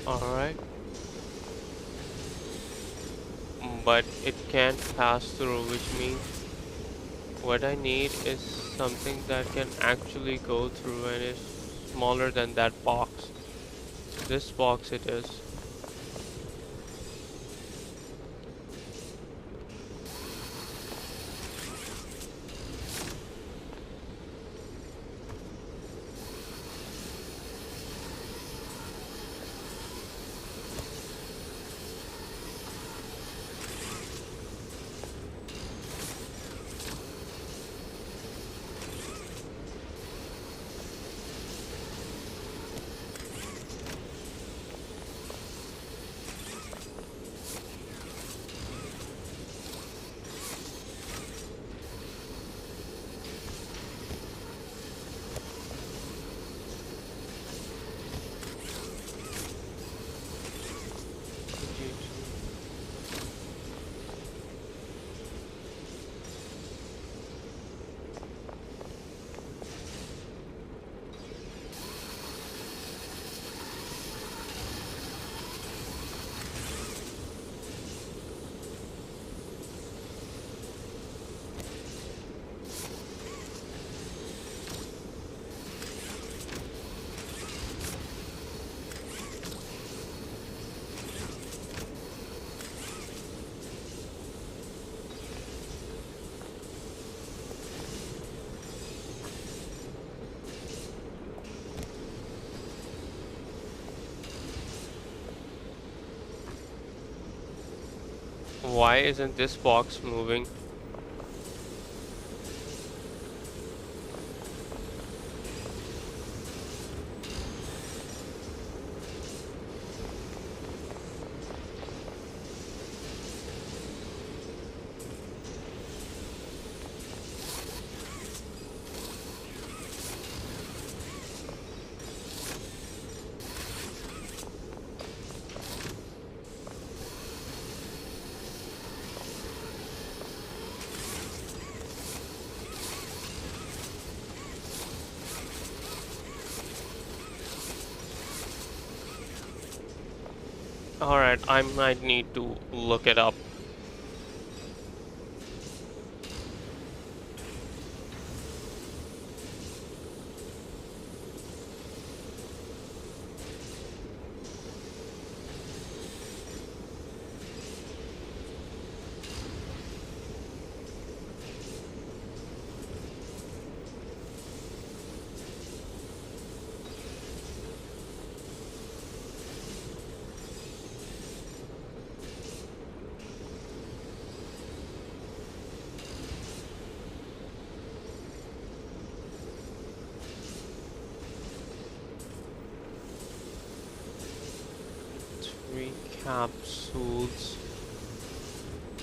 Alright. But it can't pass through, which means what I need is something that can actually go through and is smaller than that box. This box it is. Why isn't this box moving? Alright, I might need to look it up. Three capsules.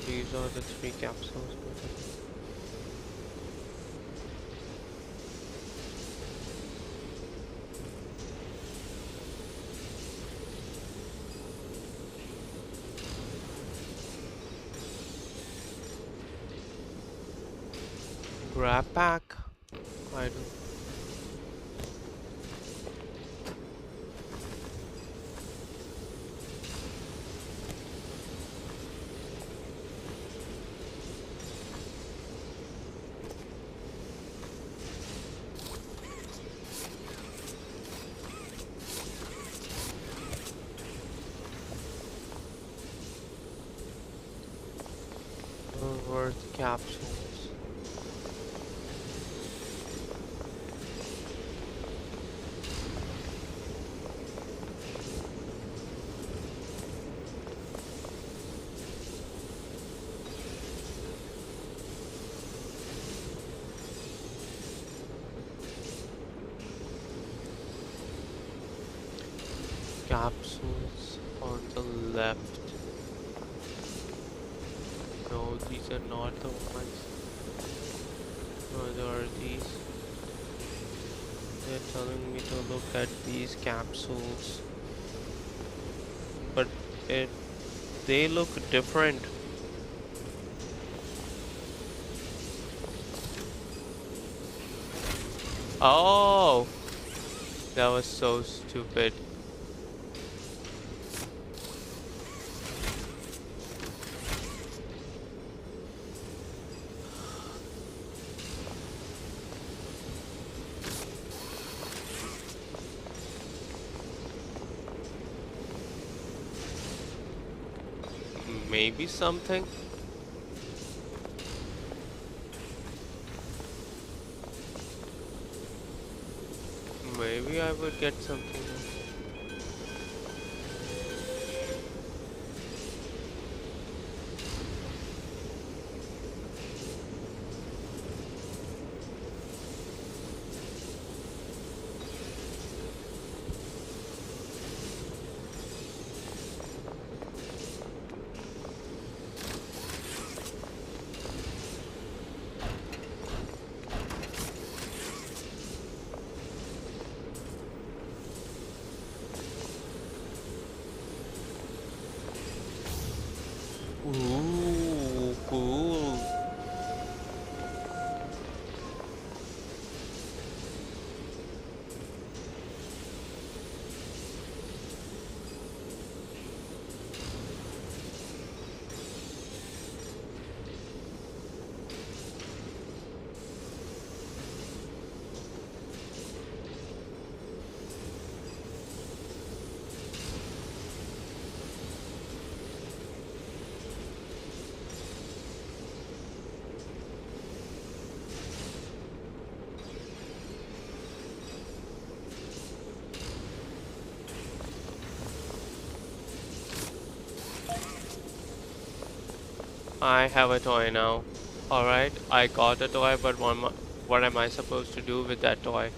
These are the three capsules. Grab pack. I don't. Where are the capsules? Capsules on the left. No, these are not the ones. No, there are these. They're telling me to look at these capsules, but they look different. Oh, that was so stupid. Maybe something. Maybe I would get something. I have a toy now. Alright, I got a toy, but what am I supposed to do with that toy?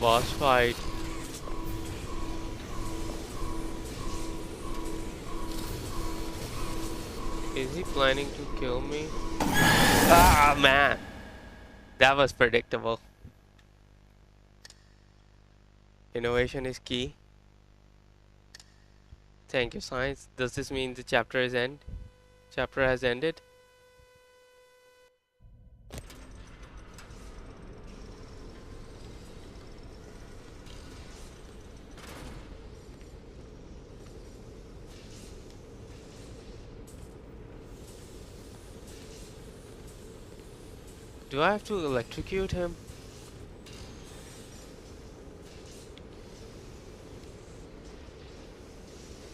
Boss fight. Is he planning to kill me? Ah, man. That was predictable. Innovation is key. Thank you, science. Does this mean the chapter is end? Chapter has ended? Do I have to electrocute him?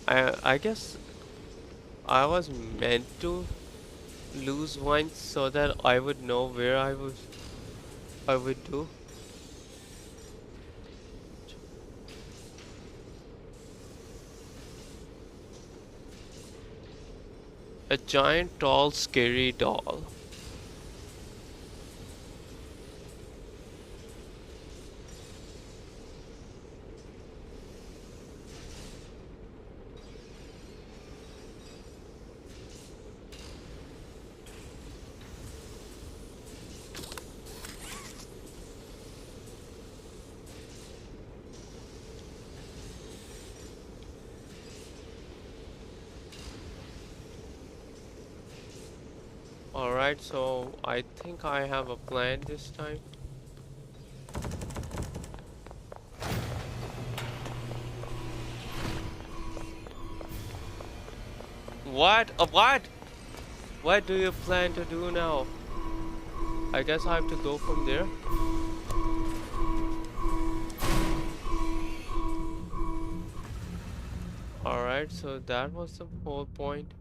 I guess I was meant to lose once so that I would know where I would do. A giant, tall, scary doll. Alright, so I think I have a plan this time. What? What? What do you plan to do now? I guess I have to go from there. Alright, so that was the whole point.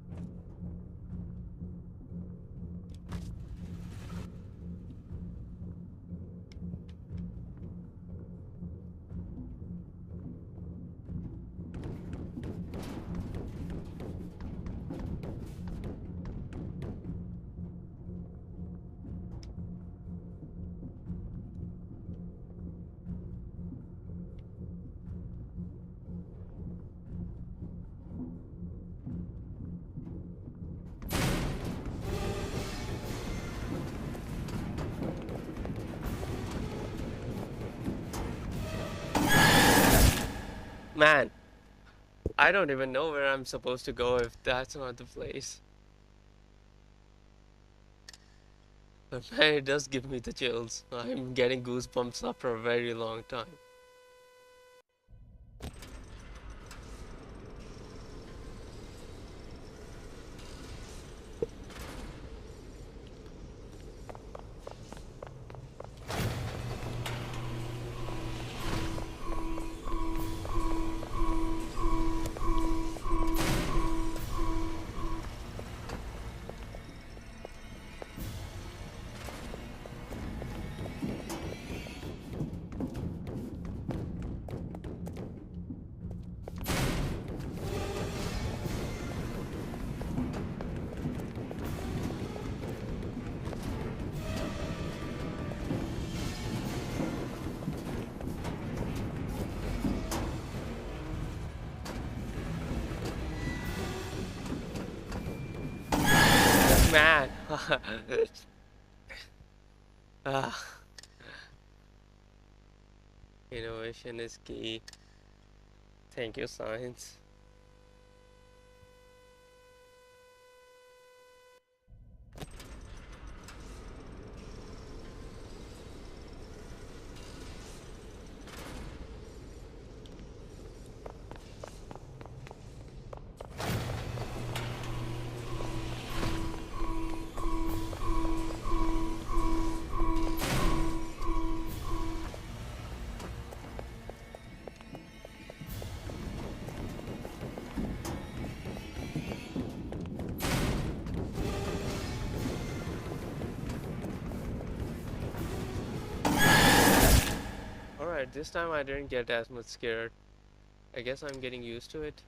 Man, I don't even know where I'm supposed to go if that's not the place. But man, it does give me the chills. I'm getting goosebumps after a very long time. Man. Ah, innovation is key. Thank you, science. Alright, this time I didn't get as much scared. I guess I'm getting used to it.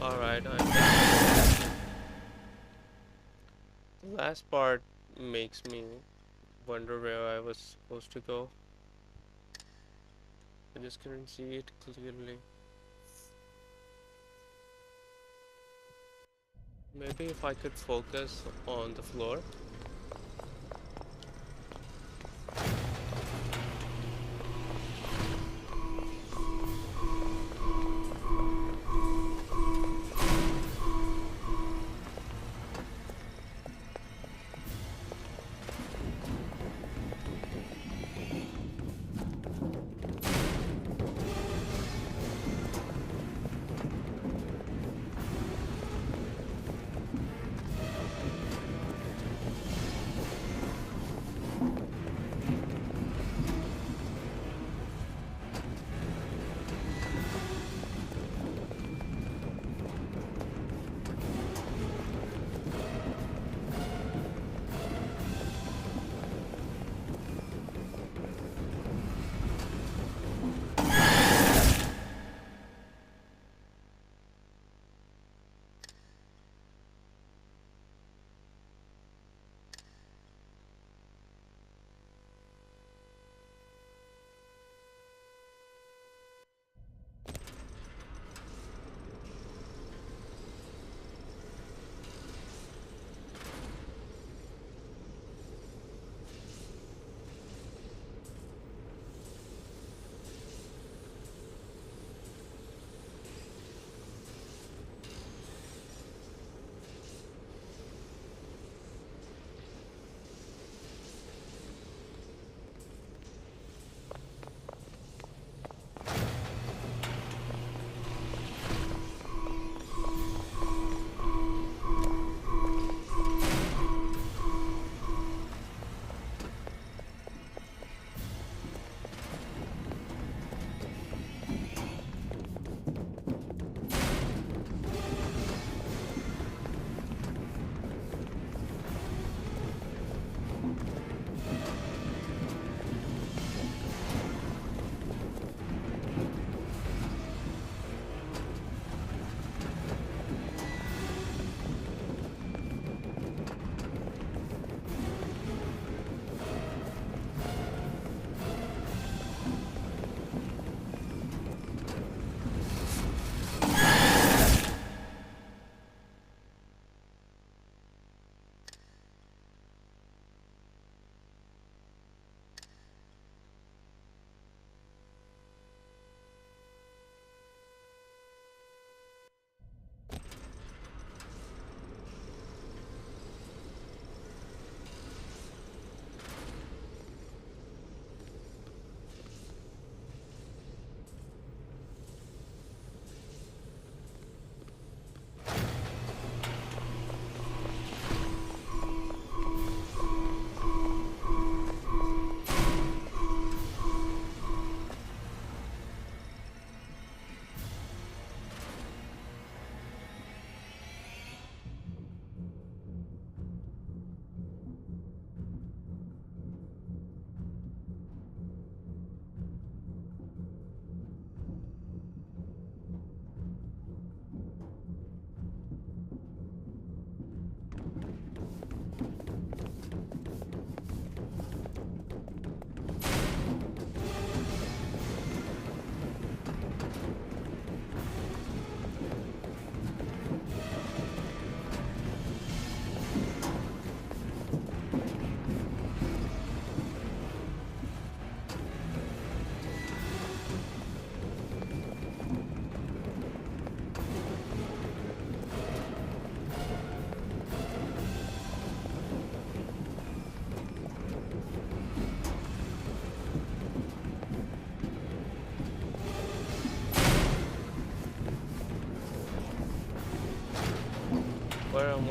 Alright, I'm back. The last part makes me wonder where I was supposed to go. I just couldn't see it clearly. Maybe if I could focus on the floor.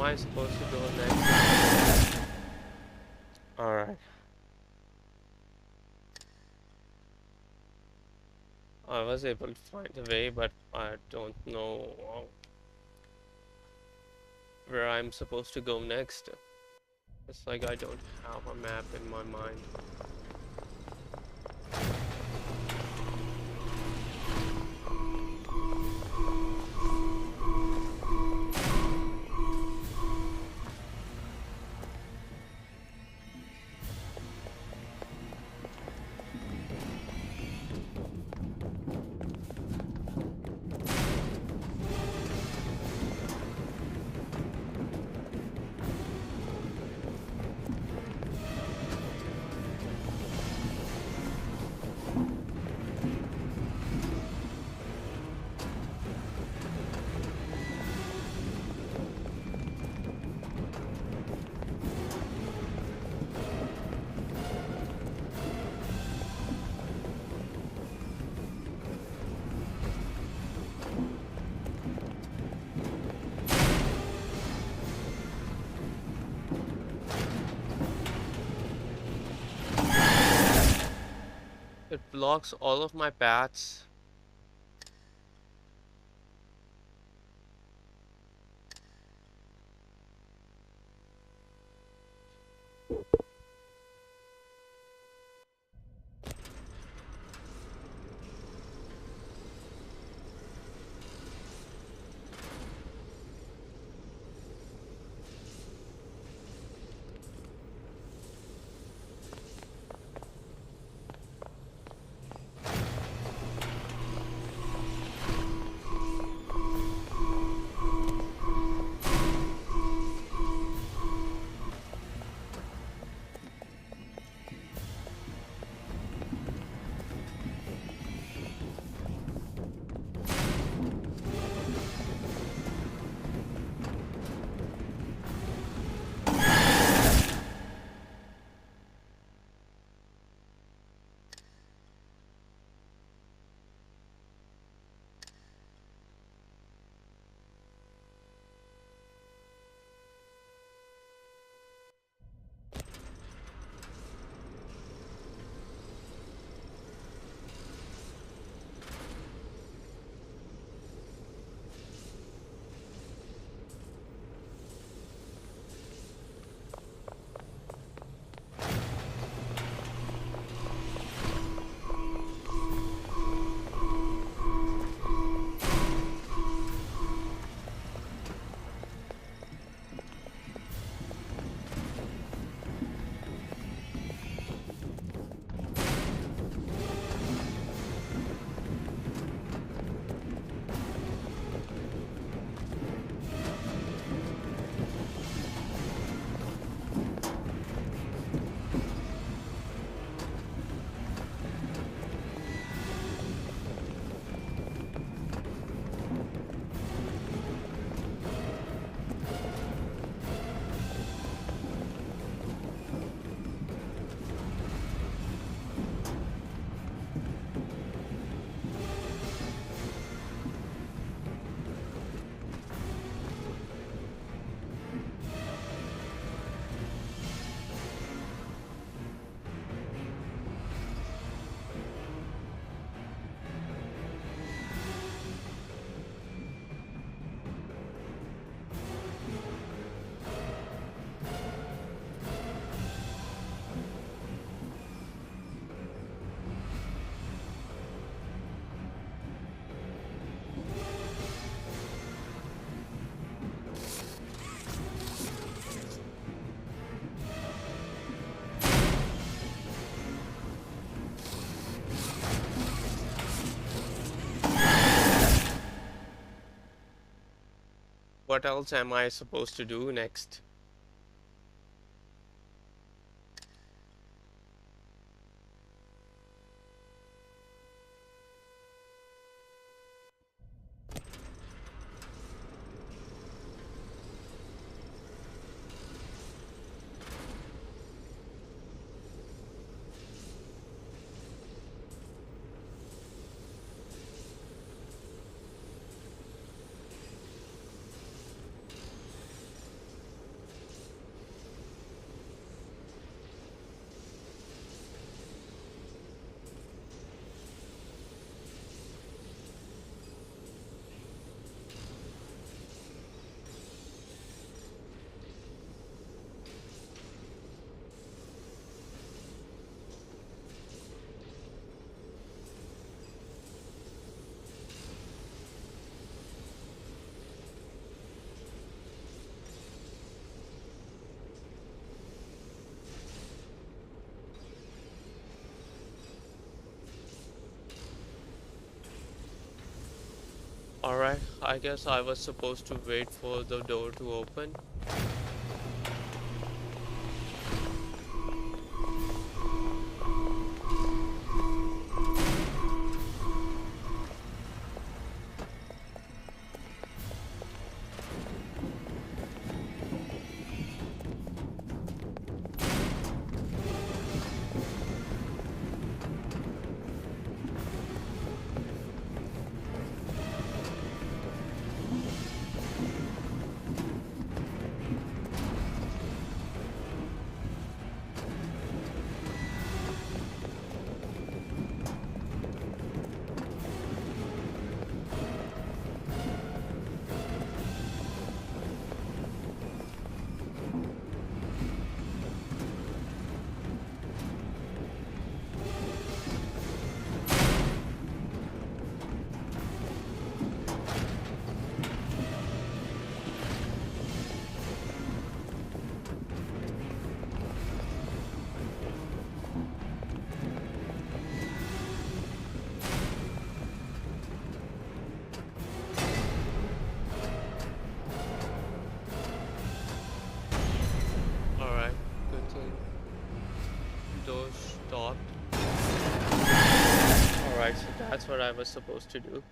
I supposed to go next? Alright. I was able to find a way, but I don't know where I'm supposed to go next. It's like I don't have a map in my mind. It blocks all of my paths. What else am I supposed to do next? Alright, I guess I was supposed to wait for the door to open. Alright, good thing. Door stopped. Alright, so that's what I was supposed to do.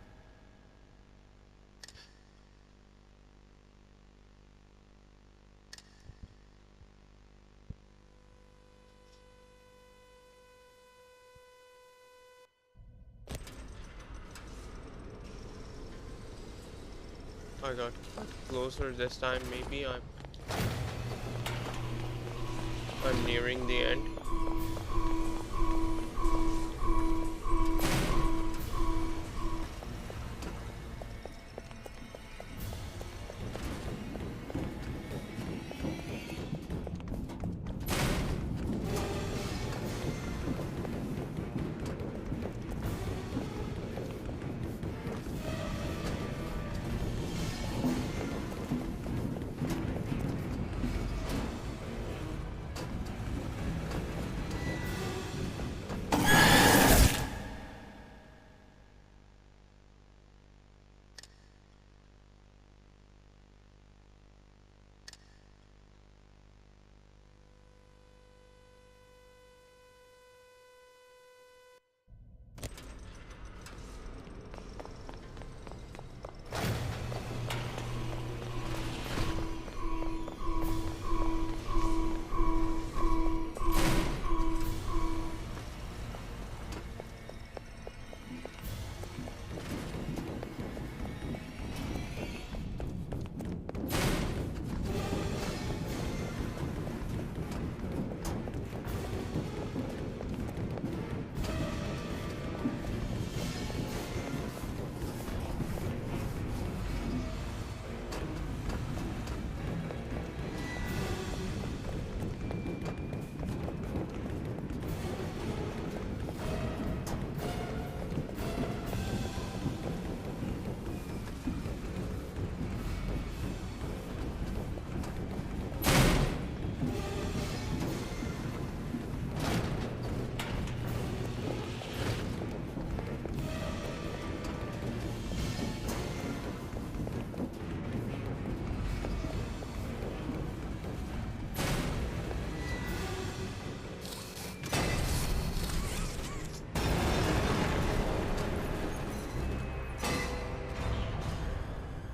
I got closer this time. Maybe I'm nearing the end.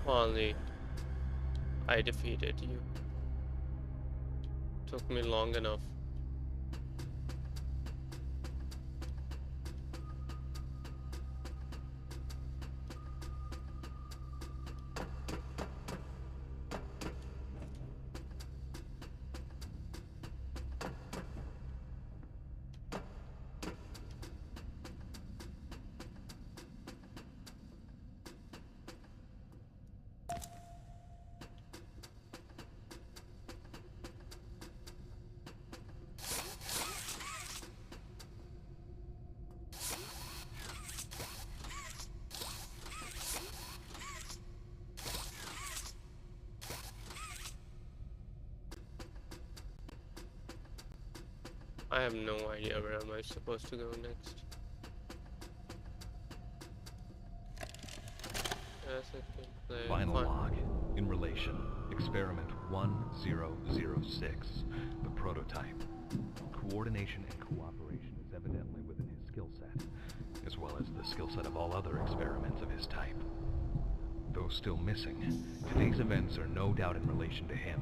Finally, I defeated you. Took me long enough. I have no idea where am I supposed to go next. Yes, it can play. Final Fine. log. In relation, experiment 1006, the prototype. Coordination and cooperation is evidently within his skill set, as well as the skill set of all other experiments of his type. Though still missing, today's events are no doubt in relation to him.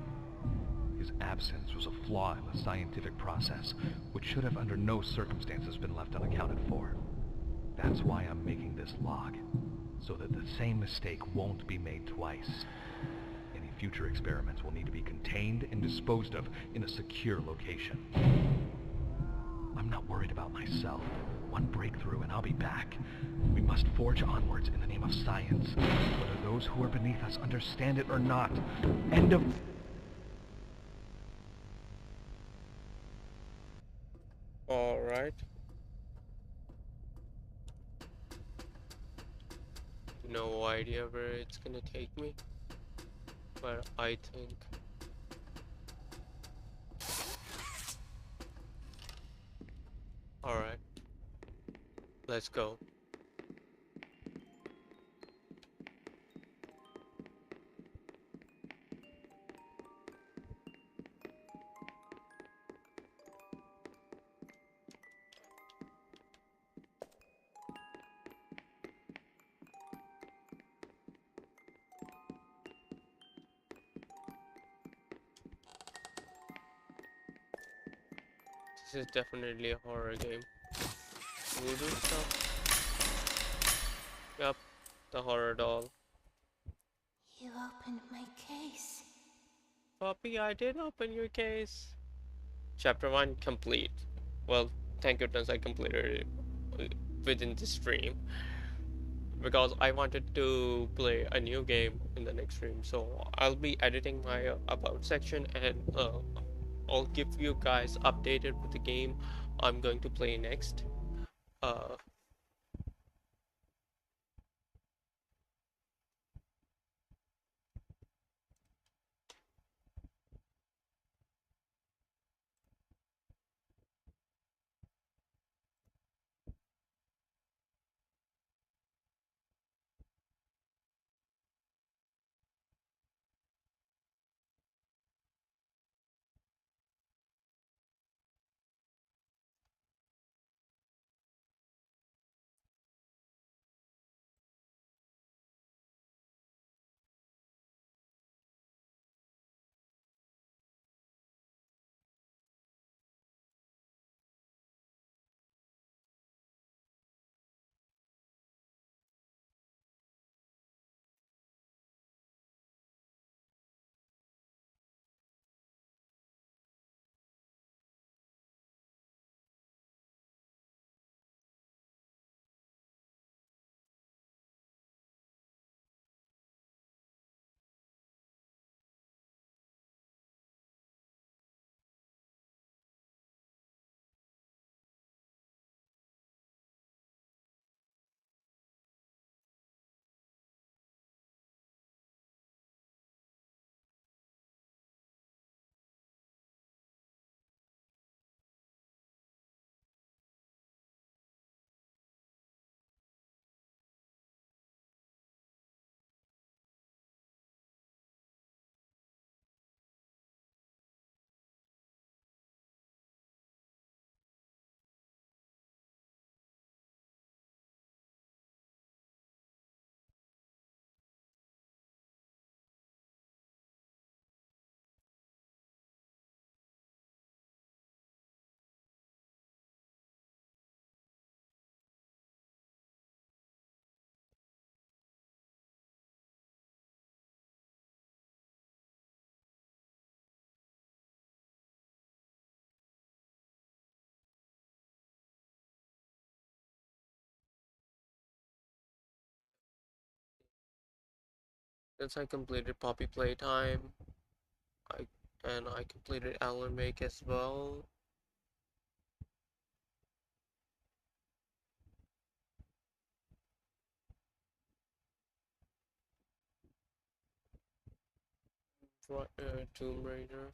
His absence was a flaw in the scientific process, which should have under no circumstances been left unaccounted for. That's why I'm making this log, so that the same mistake won't be made twice. Any future experiments will need to be contained and disposed of in a secure location. I'm not worried about myself. One breakthrough and I'll be back. We must forge onwards in the name of science, whether those who are beneath us understand it or not. End of... Alright. No idea where it's gonna take me. But I think... Alright. Let's go. This is definitely a horror game. Voodoo stuff? Yup, the horror doll. You opened my case. Poppy, I did open your case. Chapter 1 complete. Well, thank goodness I completed it within the stream. Because I wanted to play a new game in the next stream. So I'll be editing my about section and I'll give you guys updated with the game I'm going to play next. Uh, since I completed Poppy Playtime, I I completed Alan Wake as well. Tomb Raider.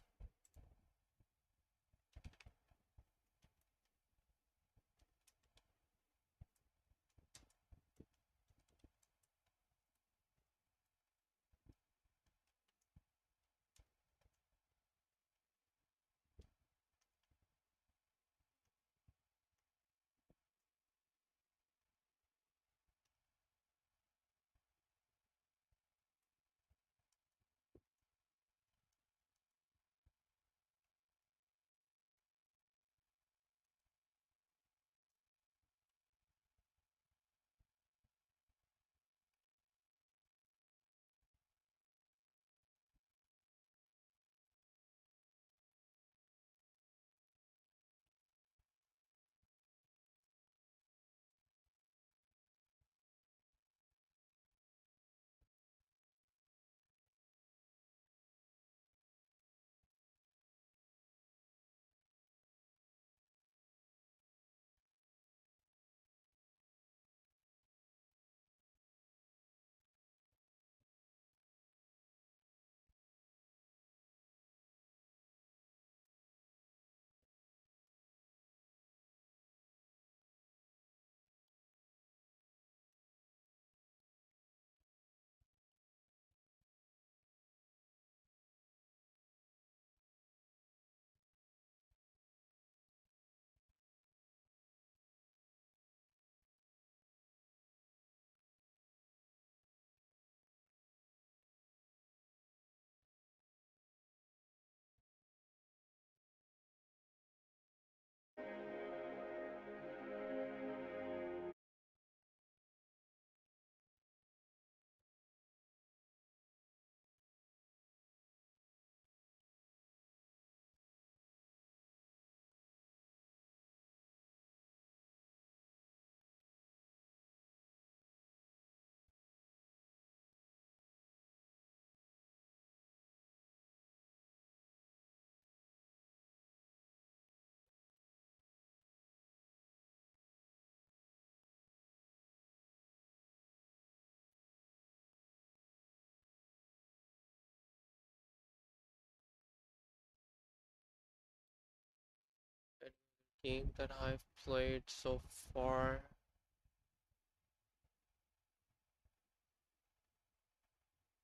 game that I've played so far.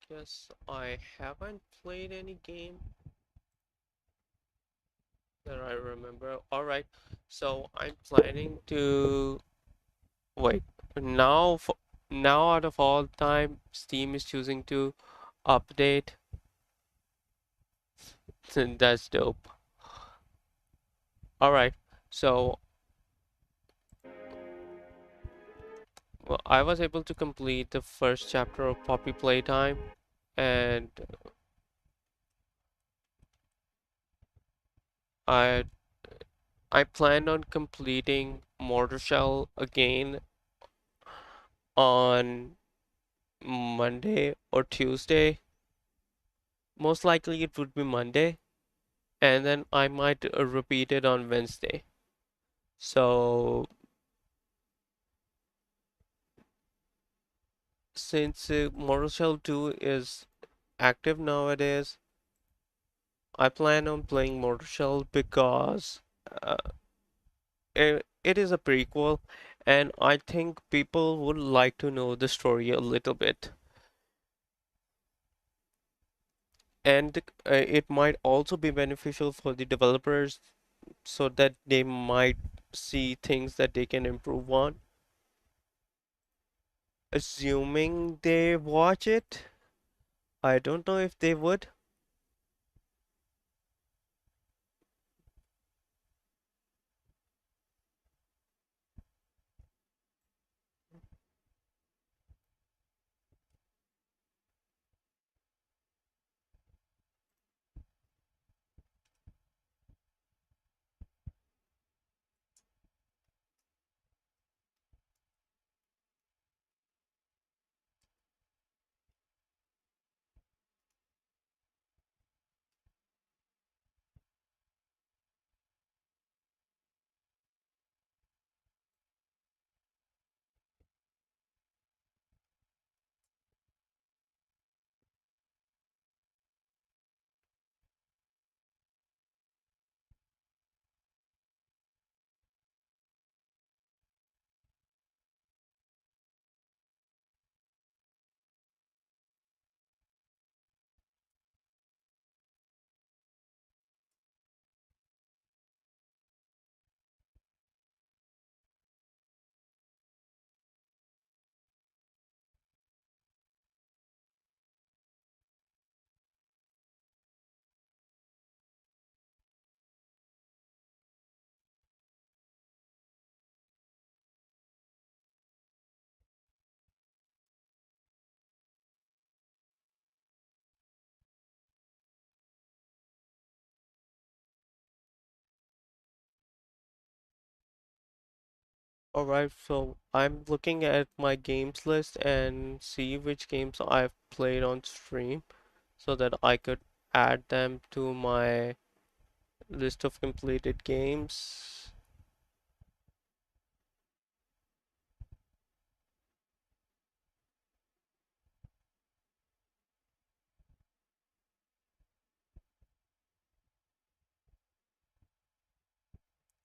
Guess I haven't played any game that I remember. Alright, so I'm planning to wait. Now, now out of all time, Steam is choosing to update. That's dope. Alright, so well, I was able to complete the first chapter of Poppy Playtime, and I I plan on completing Mortar Shell again on Monday or Tuesday. Most likely it would be Monday, and then I might repeat it on Wednesday. So since Mortal Shell 2 is active nowadays, I plan on playing Mortal Shell because uh, it is a prequel, and I think people would like to know the story a little bit. And it might also be beneficial for the developers so that they might see things that they can improve on. Assuming they watch it, I don't know if they would. Alright, so I'm looking at my games list and see which games I've played on stream so that I could add them to my list of completed games.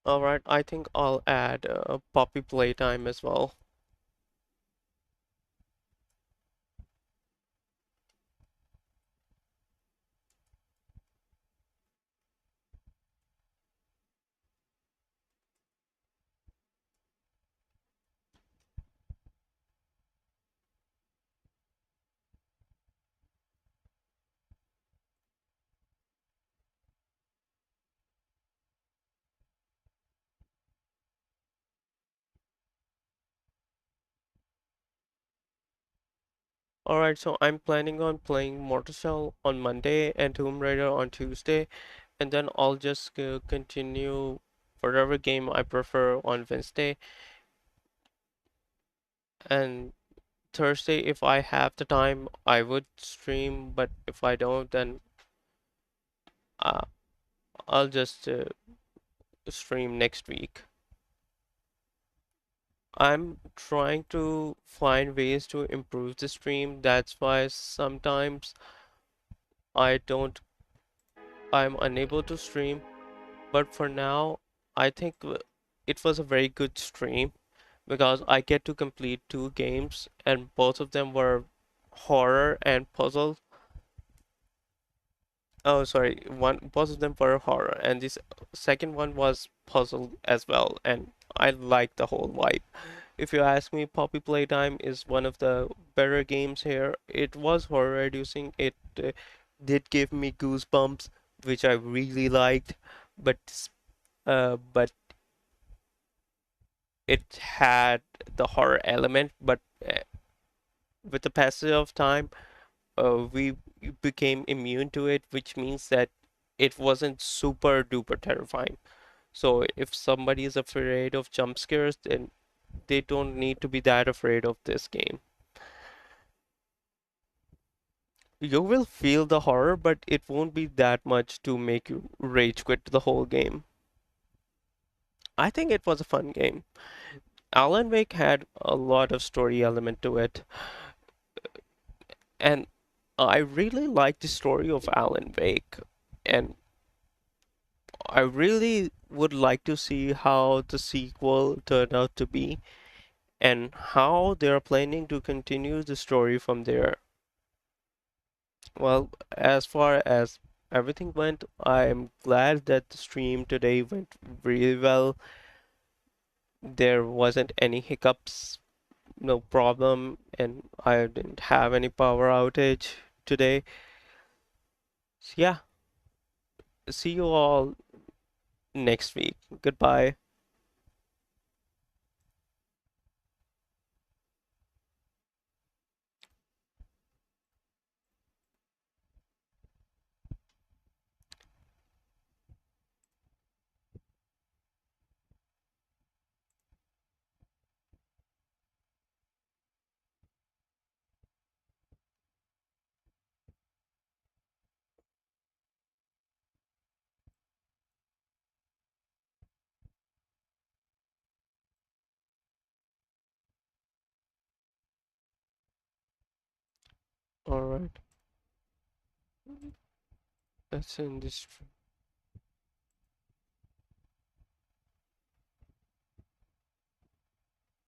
Alright, I think I'll add Poppy Playtime as well. Alright, so I'm planning on playing Mortal Shell on Monday and Tomb Raider on Tuesday, and then I'll just continue whatever game I prefer on Wednesday. And Thursday, if I have the time, I would stream, but if I don't, then uh, I'll just stream next week. I'm trying to find ways to improve the stream. That's why sometimes I don't, I'm unable to stream. But for now, I think it was a very good stream because I get to complete two games and both of them were horror and puzzle. Oh, sorry, one both of them were horror and this second one was puzzle as well, and I like the whole vibe. If you ask me, Poppy Playtime is one of the better games here. It was horror reducing. It did give me goosebumps, which I really liked, but it had the horror element. But with the passage of time, we became immune to it, which means that it wasn't super duper terrifying. So if somebody is afraid of jump scares, then they don't need to be that afraid of this game. You will feel the horror, but it won't be that much to make you rage quit the whole game. I think it was a fun game. Alan Wake had a lot of story element to it, and I really like the story of Alan Wake, and I really would like to see how the sequel turned out to be and how they're planning to continue the story from there. Well, as far as everything went, I'm glad that the stream today went really well. There wasn't any hiccups, no problem, and I didn't have any power outage today. So yeah, see you all next week. Goodbye. All right, that's in this.